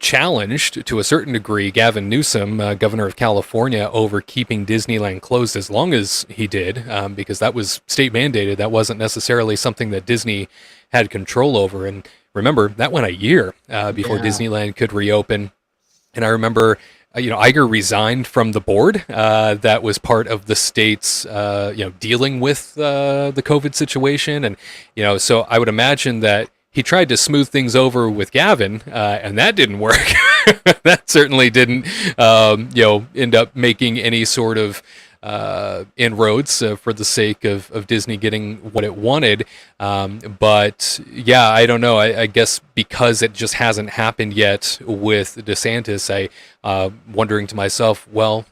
challenged to a certain degree Gavin Newsom, governor of California, over keeping Disneyland closed as long as he did, because that was state mandated. That wasn't necessarily something that Disney had control over. And remember, that went a year before Disneyland could reopen. And I remember, Iger resigned from the board that was part of the state's, dealing with the COVID situation. And, so I would imagine that he tried to smooth things over with Gavin, and that didn't work. That certainly didn't, end up making any sort of inroads for the sake of Disney getting what it wanted. But yeah, I don't know. I guess because it just hasn't happened yet with DeSantis, wondering to myself, well,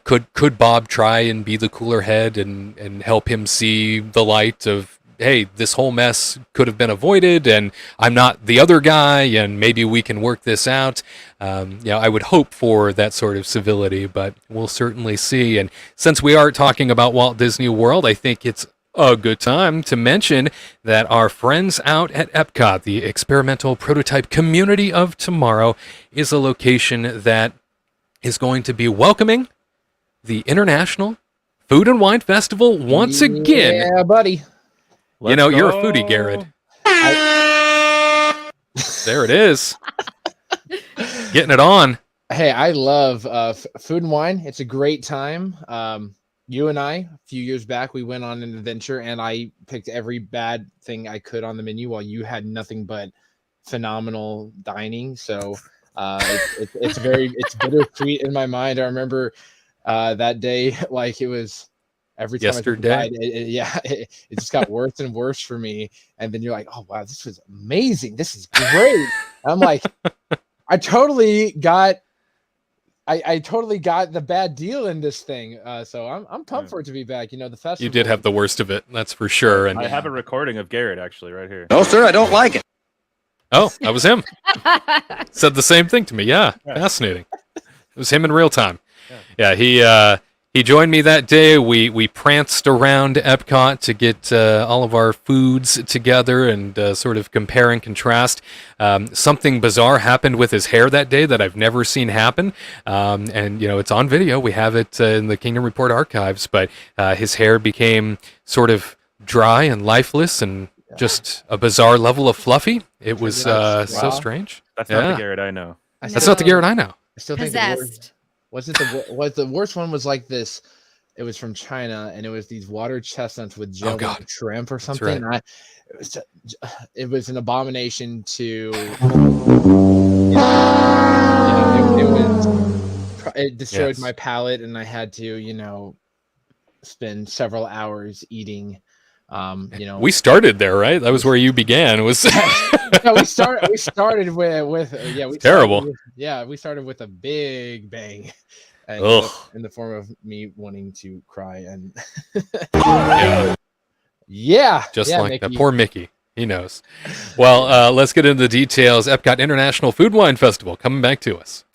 could Bob try and be the cooler head and help him see the light of, hey, this whole mess could have been avoided, and I'm not the other guy, and maybe we can work this out. I would hope for that sort of civility, but we'll certainly see. And since we are talking about Walt Disney World, I think it's a good time to mention that our friends out at EPCOT, the experimental prototype community of tomorrow, is a location that is going to be welcoming the International Food and Wine Festival once again. Yeah, buddy. You're a foodie, Garrett. There it is. Getting it on. Hey, I love food and wine. It's a great time. You and I, a few years back, we went on an adventure, and I picked every bad thing I could on the menu while you had nothing but phenomenal dining. So it's bittersweet in my mind. I remember that day, like it was every time yesterday. It just got worse and worse for me. And then you're like, oh wow, this was amazing. This is great. I'm like, I totally got the bad deal in this thing. So I'm pumped for it to be back. The festival. You did have the worst of it, that's for sure. And I have a recording of Garrett actually right here. No, sir, I don't like it. Oh, that was him. Said the same thing to me. Yeah, fascinating. It was him in real time. Yeah, he joined me that day. We pranced around Epcot to get all of our foods together and sort of compare and contrast. Something bizarre happened with his hair that day that I've never seen happen. And, it's on video. We have it in the Kingdom Report archives. But his hair became sort of dry and lifeless and just a bizarre level of fluffy. It was so strange. That's not the Garrett I know. That's not the Garrett I know. I still think Possessed. the worst one was like this. it was from China, and it was these water chestnuts with jelly God. and shrimp or That's something. right. It was an abomination to. It destroyed Yes. my palate, and I had to, spend several hours eating. We started there, right? That was where you began. Was Yeah, we started with terrible. We started with a big bang, and Ugh. in the form of me wanting to cry and Just yeah, like Mickey. that poor Mickey. He knows. Well, let's get into the details. EPCOT International Food and Wine Festival coming back to us.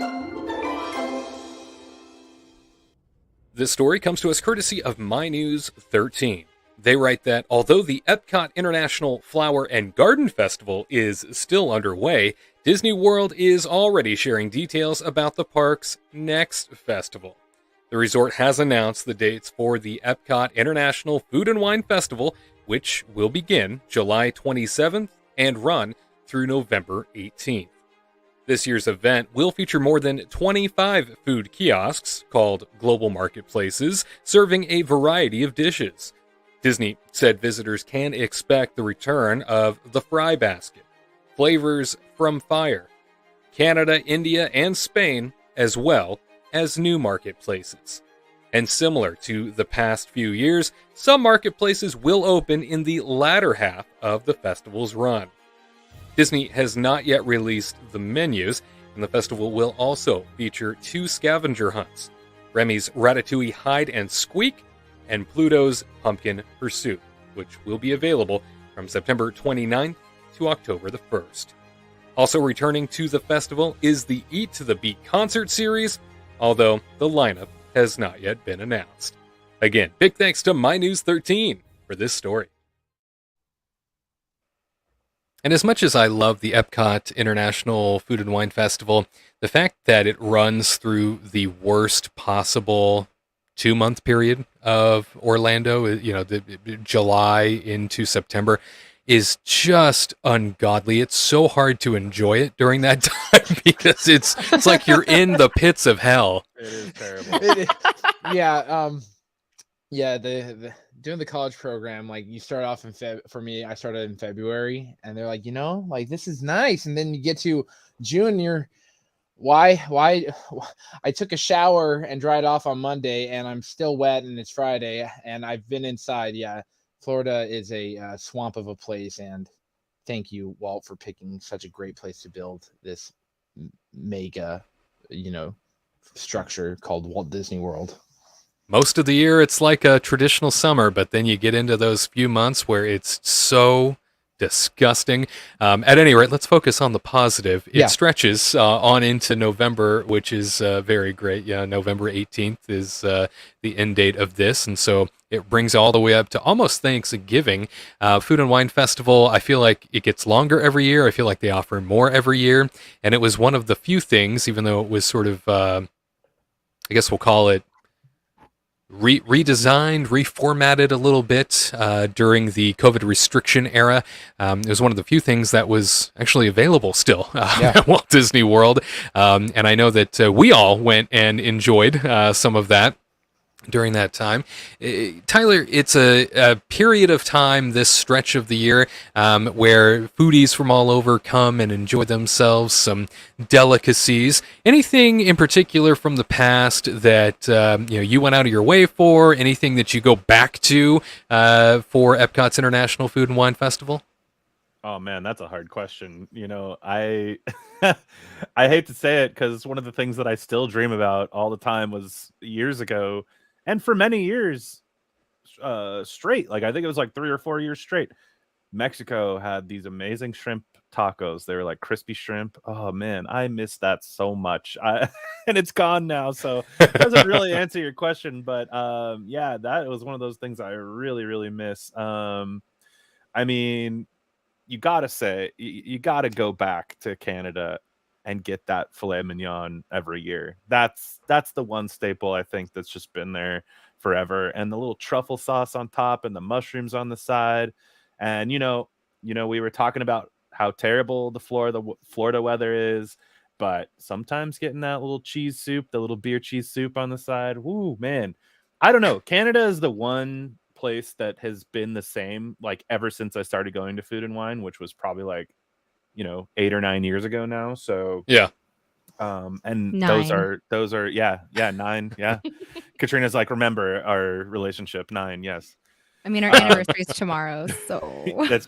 This story comes to us courtesy of My News 13. They write that although the EPCOT International Flower and Garden Festival is still underway, Disney World is already sharing details about the park's next festival. The resort has announced the dates for the EPCOT International Food and Wine Festival, which will begin July 27th and run through November 18th. This year's event will feature more than 25 food kiosks, called global marketplaces, serving a variety of dishes. Disney said visitors can expect the return of the Fry Basket, Flavors from Fire, Canada, India, and Spain, as well as new marketplaces. And similar to the past few years, some marketplaces will open in the latter half of the festival's run. Disney has not yet released the menus, and the festival will also feature 2 scavenger hunts, Remy's Ratatouille Hide and Squeak and Pluto's Pumpkin Pursuit, which will be available from September 29th to October the 1st. Also returning to the festival is the Eat to the Beat concert series, although the lineup has not yet been announced. Again, big thanks to My News 13 for this story. And as much as I love the EPCOT International Food and Wine Festival, the fact that it runs through the worst possible 2-month period of Orlando, the July into September, is just ungodly. It's so hard to enjoy it during that time because it's like you're in the pits of hell. It is terrible. The doing the college program, like you start off for me, I started in February, and they're like, like this is nice, and then you get to June, you're why I took a shower and dried off on Monday, and I'm still wet, and it's Friday, and I've been inside. Yeah, Florida is a swamp of a place, and thank you, Walt, for picking such a great place to build this mega, structure called Walt Disney World. Most of the year, it's like a traditional summer, but then you get into those few months where it's so disgusting. At any rate, let's focus on the positive. It stretches on into November, which is very great. Yeah, November 18th is the end date of this, and so it brings all the way up to almost Thanksgiving. Food and Wine Festival, I feel like it gets longer every year. I feel like they offer more every year, and it was one of the few things, even though it was sort of, I guess we'll call it, redesigned, reformatted a little bit during the COVID restriction era. It was one of the few things that was actually available still at Walt Disney World. And I know that we all went and enjoyed some of that during that time. Tyler, it's a period of time, this stretch of the year, where foodies from all over come and enjoy themselves, some delicacies. Anything in particular from the past that you went out of your way for? Anything that you go back to for EPCOT's International Food and Wine Festival? Oh man, that's a hard question. I I hate to say it because one of the things that I still dream about all the time was years ago, and for many years straight. Like I think it was like 3 or 4 years straight. Mexico had these amazing shrimp tacos. They were like crispy shrimp. Oh man, I miss that so much. And it's gone now, so it doesn't really answer your question. But yeah, that was one of those things I really, really miss. I mean, you gotta say you gotta go back to Canada and get that filet mignon every year. That's the one staple I think that's just been there forever. And the little truffle sauce on top and the mushrooms on the side. And we were talking about how terrible the Florida weather is, but sometimes getting that little cheese soup, the little beer cheese soup on the side, woo man, I don't know. Canada is the one place that has been the same like ever since I started going to Food and Wine, which was probably like 8 or 9 years ago now. So Yeah. And 9. those are 9. Yeah. Katrina's like, remember our relationship 9. Yes. I mean, our anniversary's tomorrow, so. That's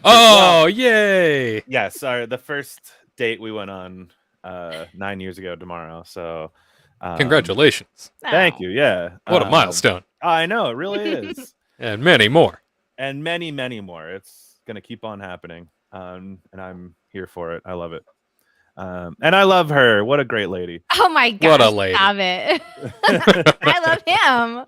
yay! Yes, the first date we went on 9 years ago tomorrow. So Congratulations. Thank you. Yeah. What a milestone. I know, it really is. And many more. And many, many more. It's gonna keep on happening. And I'm here for it. I love it. And I love her. What a great lady. Oh my god! What a lady. Stop it. I love him.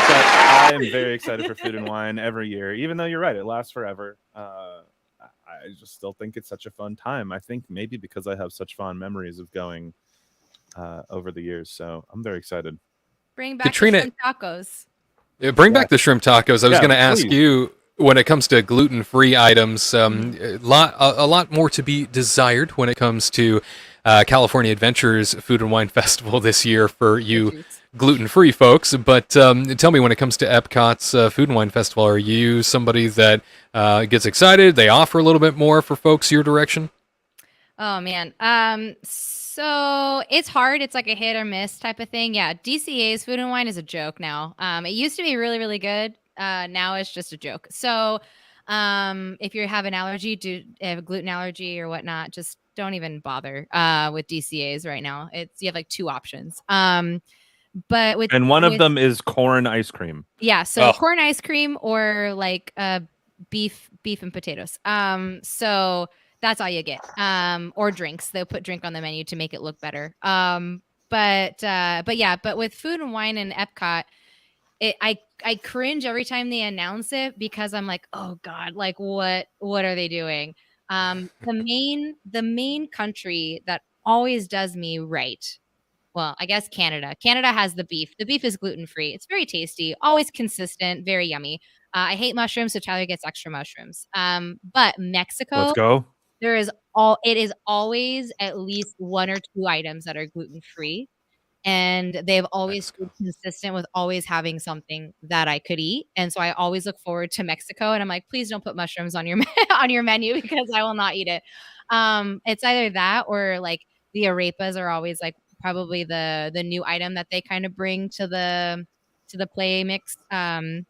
But I am very excited for Food and Wine every year, even though you're right, it lasts forever. I just still think it's such a fun time. I think maybe because I have such fond memories of going over the years. So I'm very excited. Bring back Katrina- the shrimp tacos. Bring back the shrimp tacos. I was Yeah, going to ask please. you, when it comes to gluten-free items, a lot more to be desired when it comes to California Adventures Food and Wine Festival this year for you gluten-free folks. But tell me, when it comes to EPCOT's Food and Wine Festival, are you somebody that gets excited? They offer a little bit more for folks your direction? Oh man. So it's hard. It's like a hit or miss type of thing. Yeah. DCA's Food and Wine is a joke now. It used to be really, really good. Now it's just a joke. So if you have an allergy, have a gluten allergy or whatnot, just don't even bother with DCA's right now. You have like 2 options. But And one of them is corn ice cream. Yeah, so Oh. corn ice cream or like beef and potatoes. So that's all you get. Or drinks. They'll put drink on the menu to make it look better. But with Food and Wine and Epcot, I cringe every time they announce it because I'm like, oh God, like what are they doing? The main country that always does me right. Well, I guess Canada. Canada has the beef. The beef is gluten-free. It's very tasty, always consistent, very yummy. I hate mushrooms, so Tyler gets extra mushrooms. But Mexico, Let's go. it is always at least 1 or 2 items that are gluten-free. And they've always been consistent with always having something that I could eat. And so I always look forward to Mexico. And I'm like, please don't put mushrooms on your on your menu because I will not eat it. It's either that or like the arepas are always like probably the new item that they kind of bring to the play mix. And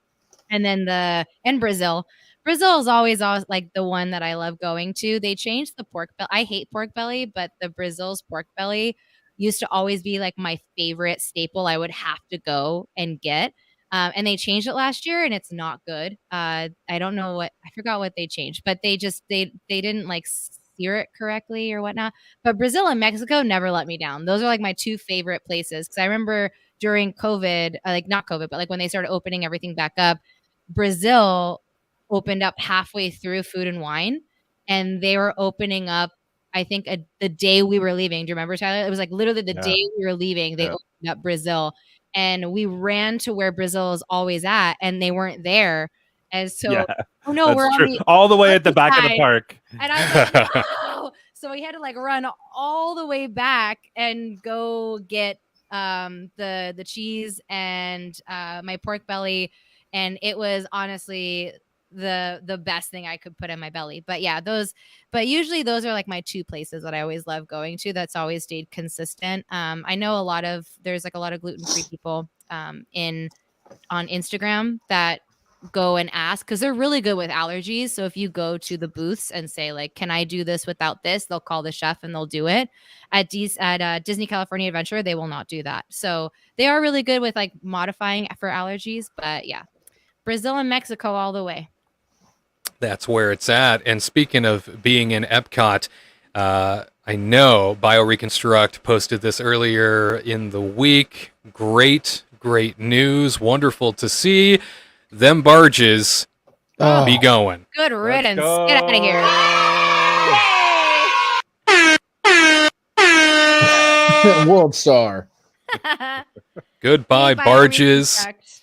then Brazil. Brazil is always like the one that I love going to. They changed the pork belly. I hate pork belly, but the Brazil's pork belly used to always be like my favorite staple. I would have to go and get. And they changed it last year and it's not good. I don't know I forgot what they changed, but they didn't like sear it correctly or whatnot. But Brazil and Mexico never let me down. Those are like my 2 favorite places. Cause I remember during COVID, like not COVID, but like when they started opening everything back up, Brazil opened up halfway through Food and Wine and they were opening up, I think the day we were leaving. Do you remember, Tyler? It was like literally the day we were leaving, they opened up Brazil and we ran to where Brazil is always at and they weren't there. And so, oh no, we're true. All the way at the back of the park. And I was like, oh. So we had to like run all the way back and go get the cheese and my pork belly. And it was honestly the best thing I could put in my belly. But yeah, usually those are like my 2 places that I always love going to. That's always stayed consistent. I know there's like a lot of gluten-free people on Instagram that go and ask because they're really good with allergies. So if you go to the booths and say like, can I do this without this? They'll call the chef and they'll do it. At Disney California Adventure, they will not do that. So they are really good with like modifying for allergies. But yeah, Brazil and Mexico all the way. That's where it's at. And speaking of being in Epcot, I know BioReconstruct posted this earlier in the week. Great news. Wonderful to see them barges be going. Good riddance. Get out of here. World star. Goodbye, Bye, barges. BioReconstruct.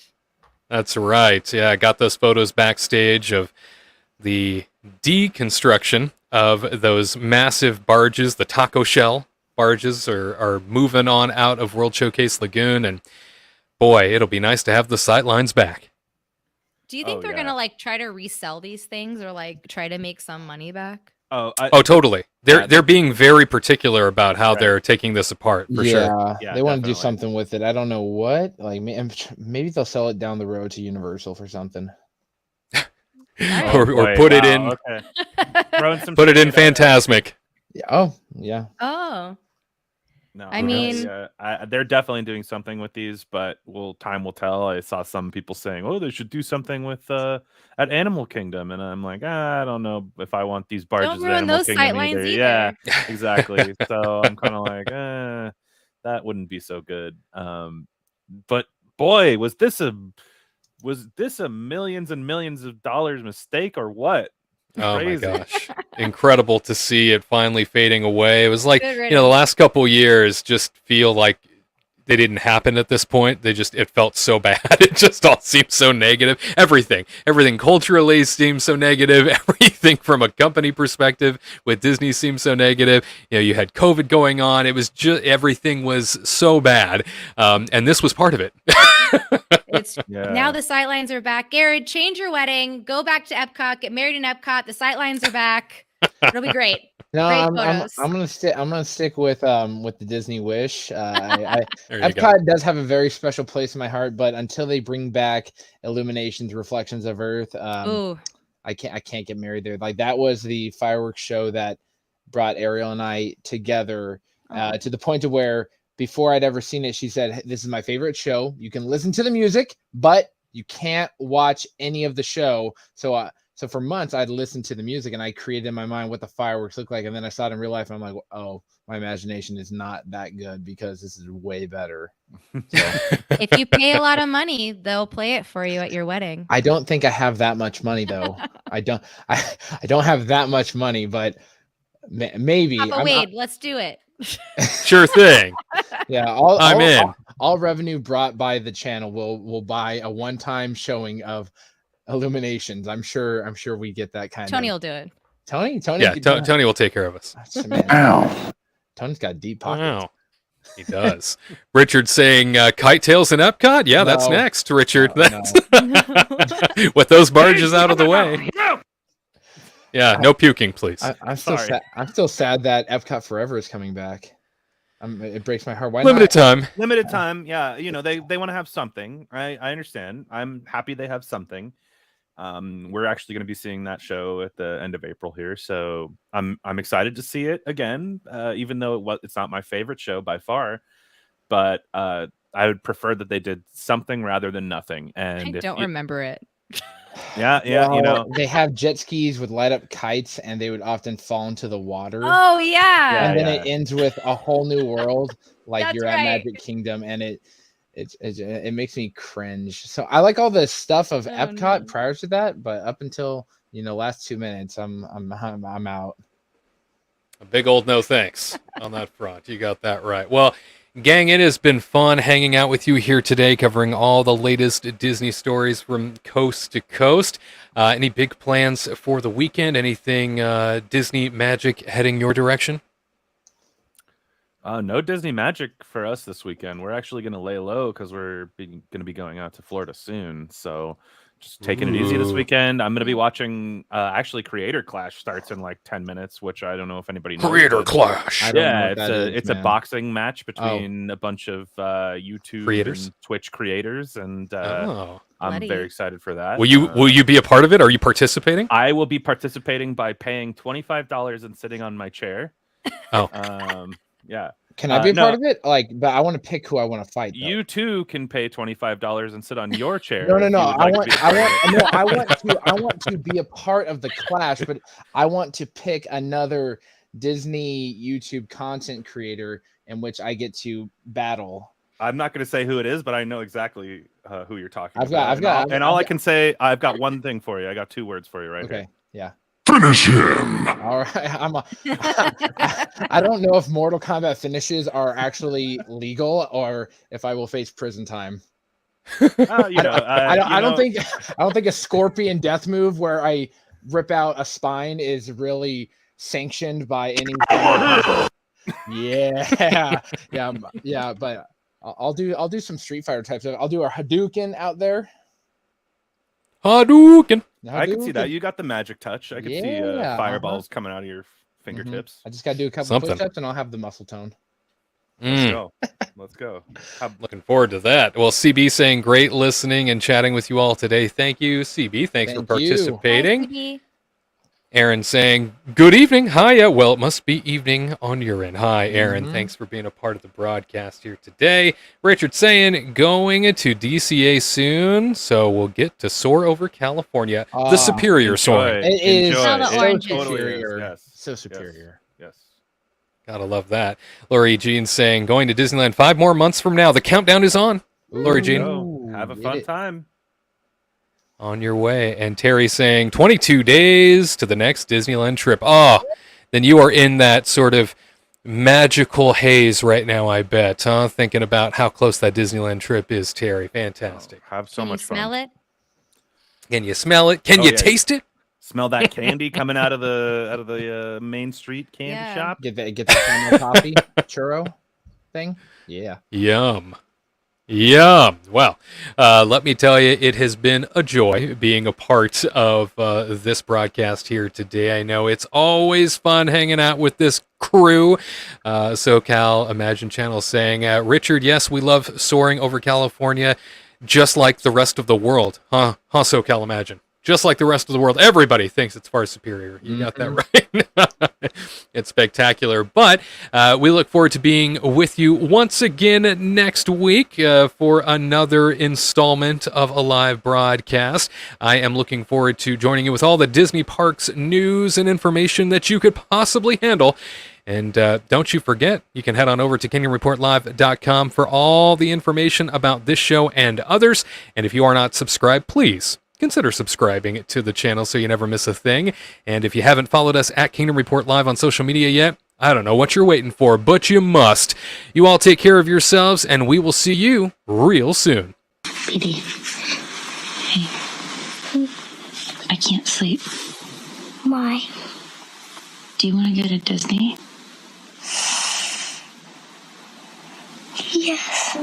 That's right. Yeah, I got those photos backstage of the deconstruction of those massive barges, the taco shell barges are moving on out of World Showcase Lagoon, and boy, it'll be nice to have the sightlines back. Do you think they're gonna like try to resell these things or like try to make some money back? Oh, totally. They're being very particular about how they're taking this apart. For sure. Yeah, they want to do something with it. I don't know what. Like maybe they'll sell it down the road to Universal for something. or put it in. Okay. Put it in Fantasmic. Yeah. Oh, yeah. Oh. No, I mean, they're definitely doing something with these, but time will tell. I saw some people saying, "Oh, they should do something with at Animal Kingdom," and I'm like, I don't know if I want these barges. Don't ruin those sightlines either. Yeah, exactly. So I'm kind of like, that wouldn't be so good. But boy, was this a millions and millions of dollars mistake or what? Oh Crazy. my gosh. Incredible to see it finally fading away. It was like, the last couple years just feel like they didn't happen at this point. It felt so bad. It just all seemed so negative. Everything culturally seemed so negative. Everything from a company perspective with Disney seemed so negative. You had COVID going on. It was just, everything was so bad. And this was part of it. Now the sightlines are back. Garrett, change your wedding. Go back to EPCOT. Get married in EPCOT. The sightlines are back. It'll be great. No, I'm gonna stick with the Disney Wish. EPCOT does have a very special place in my heart, but until they bring back Illuminations, Reflections of Earth, I can't get married there. Like that was the fireworks show that brought Ariel and I together to the point of where, before I'd ever seen it, she said, "This is my favorite show. You can listen to the music, but you can't watch any of the show." So for months, I'd listen to the music, and I created in my mind what the fireworks look like. And then I saw it in real life, and I'm like, oh, my imagination is not that good because this is way better. So. If you pay a lot of money, they'll play it for you at your wedding. I don't think I have that much money, though. I don't have that much money, but maybe. Papa Wade, let's do it. Sure thing. Yeah, all revenue brought by the channel will buy a one-time showing of Illuminations. I'm sure we get that kind Tony will do it. Tony. Yeah, Tony will take care of us. Ow. Tony's got deep pockets. Wow. He does. Richard saying kite tails in Epcot? Yeah, that's next, Richard. No. With those barges out of the way. Yeah, no puking, please. I'm still sad. I'm still sad that Epcot Forever is coming back. It breaks my heart. Why Limited time. Limited time. Yeah, they want to have something. I understand. I'm happy they have something. We're actually going to be seeing that show at the end of April here, so I'm excited to see it again. Even though it's not my favorite show by far, but I would prefer that they did something rather than nothing. And I don't remember it. Yeah, well, they have jet skis with light up kites, and they would often fall into the water. Oh yeah, and then it ends with a whole new world, like you're at right. Magic Kingdom, and it makes me cringe. So I like all the stuff of Epcot prior to that, but up until last 2 minutes, I'm out. A big old no thanks on that front. You got that right. Well, gang, it has been fun hanging out with you here today, covering all the latest Disney stories from coast to coast. Any big plans for the weekend? Anything Disney magic heading your direction? No Disney magic for us this weekend. We're actually going to lay low because we're going to be going out to Florida soon. So just taking it easy this weekend. I'm going to be watching, actually, Creator Clash starts in like 10 minutes, which I don't know if anybody knows. Creator Clash. Yeah, it's a boxing match between a bunch of YouTube creators and Twitch creators, and I'm very excited for that. Will you be a part of it? Are you participating? I will be participating by paying $25 and sitting on my chair. Oh. Yeah. Can I be a part of it? But I want to pick who I want to fight. Though. You too can pay $25 and sit on your chair. No. I want to be a part of the clash, but I want to pick another Disney YouTube content creator in which I get to battle. I'm not going to say who it is, but I know exactly who you're talking about. I can say, I've got one thing for you. I got 2 words for you right here. Okay. Yeah. Finish him. All right. I don't know if Mortal Kombat finishes are actually legal or if I will face prison time. I don't think a scorpion death move where I rip out a spine is really sanctioned by any. Yeah, yeah, but I'll do some Street Fighter type stuff. I'll do a Hadouken out there. Hadouken. I can see that. You got the magic touch. I can see fireballs coming out of your fingertips. I just got to do a couple Something. push-ups and I'll have the muscle tone. Let's go. Let's go. I'm looking forward to that. Well, CB saying great listening and chatting with you all today. Thank you, CB. Thanks for participating. Hi, CB. Aaron saying, good evening. Hiya. Well, it must be evening on your end. Hi, Aaron. Thanks for being a part of the broadcast here today. Richard saying, going to DCA soon, so we'll get to soar over California. The superior soaring. It is Smell the so oranges. superior. Yes. So superior. Yes. Gotta love that. Lori Jean saying, going to Disneyland 5 more months from now. The countdown is on. Lori Jean. Go. Have a fun time. On your way. And Terry saying 22 days to the next Disneyland trip. Oh, then you are in that sort of magical haze right now, I bet, huh? Thinking about how close that Disneyland trip is, Terry. Fantastic. Have so Can much you fun. smell it? Can you smell it? Can you taste it? Smell that candy coming out of the Main Street candy shop. Get the caramel toffee churro thing. Yeah. Yum. Well, let me tell you, it has been a joy being a part of this broadcast here today. I know it's always fun hanging out with this crew. SoCal Imagine Channel saying, Richard, yes, we love soaring over California just like the rest of the world. Huh, SoCal Imagine. Just like the rest of the world, everybody thinks it's far superior. You got that right. It's spectacular. But we look forward to being with you once again next week for another installment of a live broadcast. I am looking forward to joining you with all the Disney Parks news and information that you could possibly handle. And don't you forget, you can head on over to KingdomReportLive.com for all the information about this show and others. And if you are not subscribed, please consider subscribing to the channel so you never miss a thing. And if you haven't followed us at Kingdom Report Live on social media yet, I don't know what you're waiting for, but you must. You all take care of yourselves, and we will see you real soon. PD. Hey. I can't sleep. Why? Do you want to go to Disney? Yes.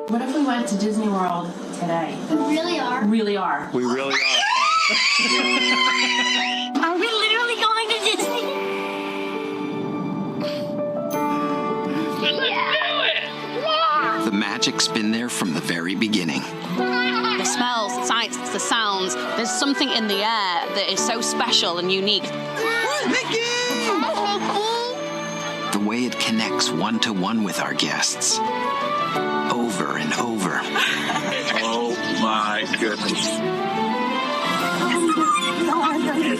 What if we went to Disney World today? We really are. Really are. We really are. Are we literally going to Disney? Yeah. The magic's been there from the very beginning. The smells, the sights, the sounds. There's something in the air that is so special and unique. The way it connects one-to-one with our guests. Over and over. Oh my goodness.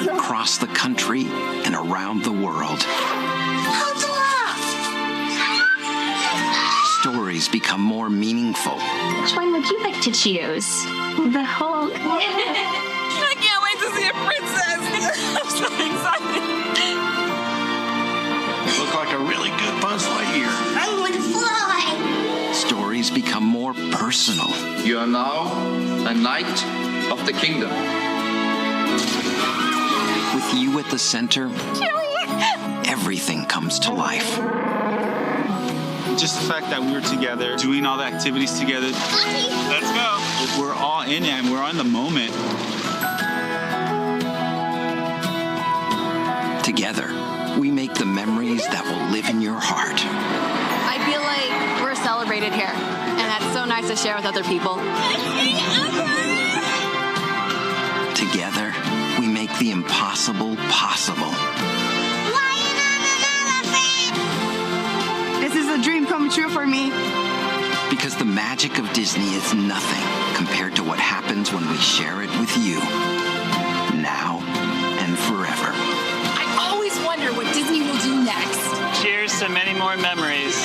Across the country and around the world. Stories become more meaningful. Which one would you like to choose? The Hulk. I can't wait to see a princess. I'm so excited. You look like a really good Buzz Lightyear. I want to fly. Stories become more personal. You are now a knight of the kingdom. With you at the center, everything comes to life. Just the fact that we were together, doing all the activities together. Let's go. We're all in it and we're on the moment. Together, we make the memories that will live in your heart. I feel like we're celebrated here, and that's so nice to share with other people. Together, we make the impossible possible. This is a dream come true for me. Because the magic of Disney is nothing compared to what happens when we share it with you. Now and forever. I always wonder what Disney will do next. Cheers to many more memories.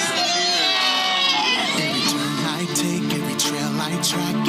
Every turn I take, every trail I track,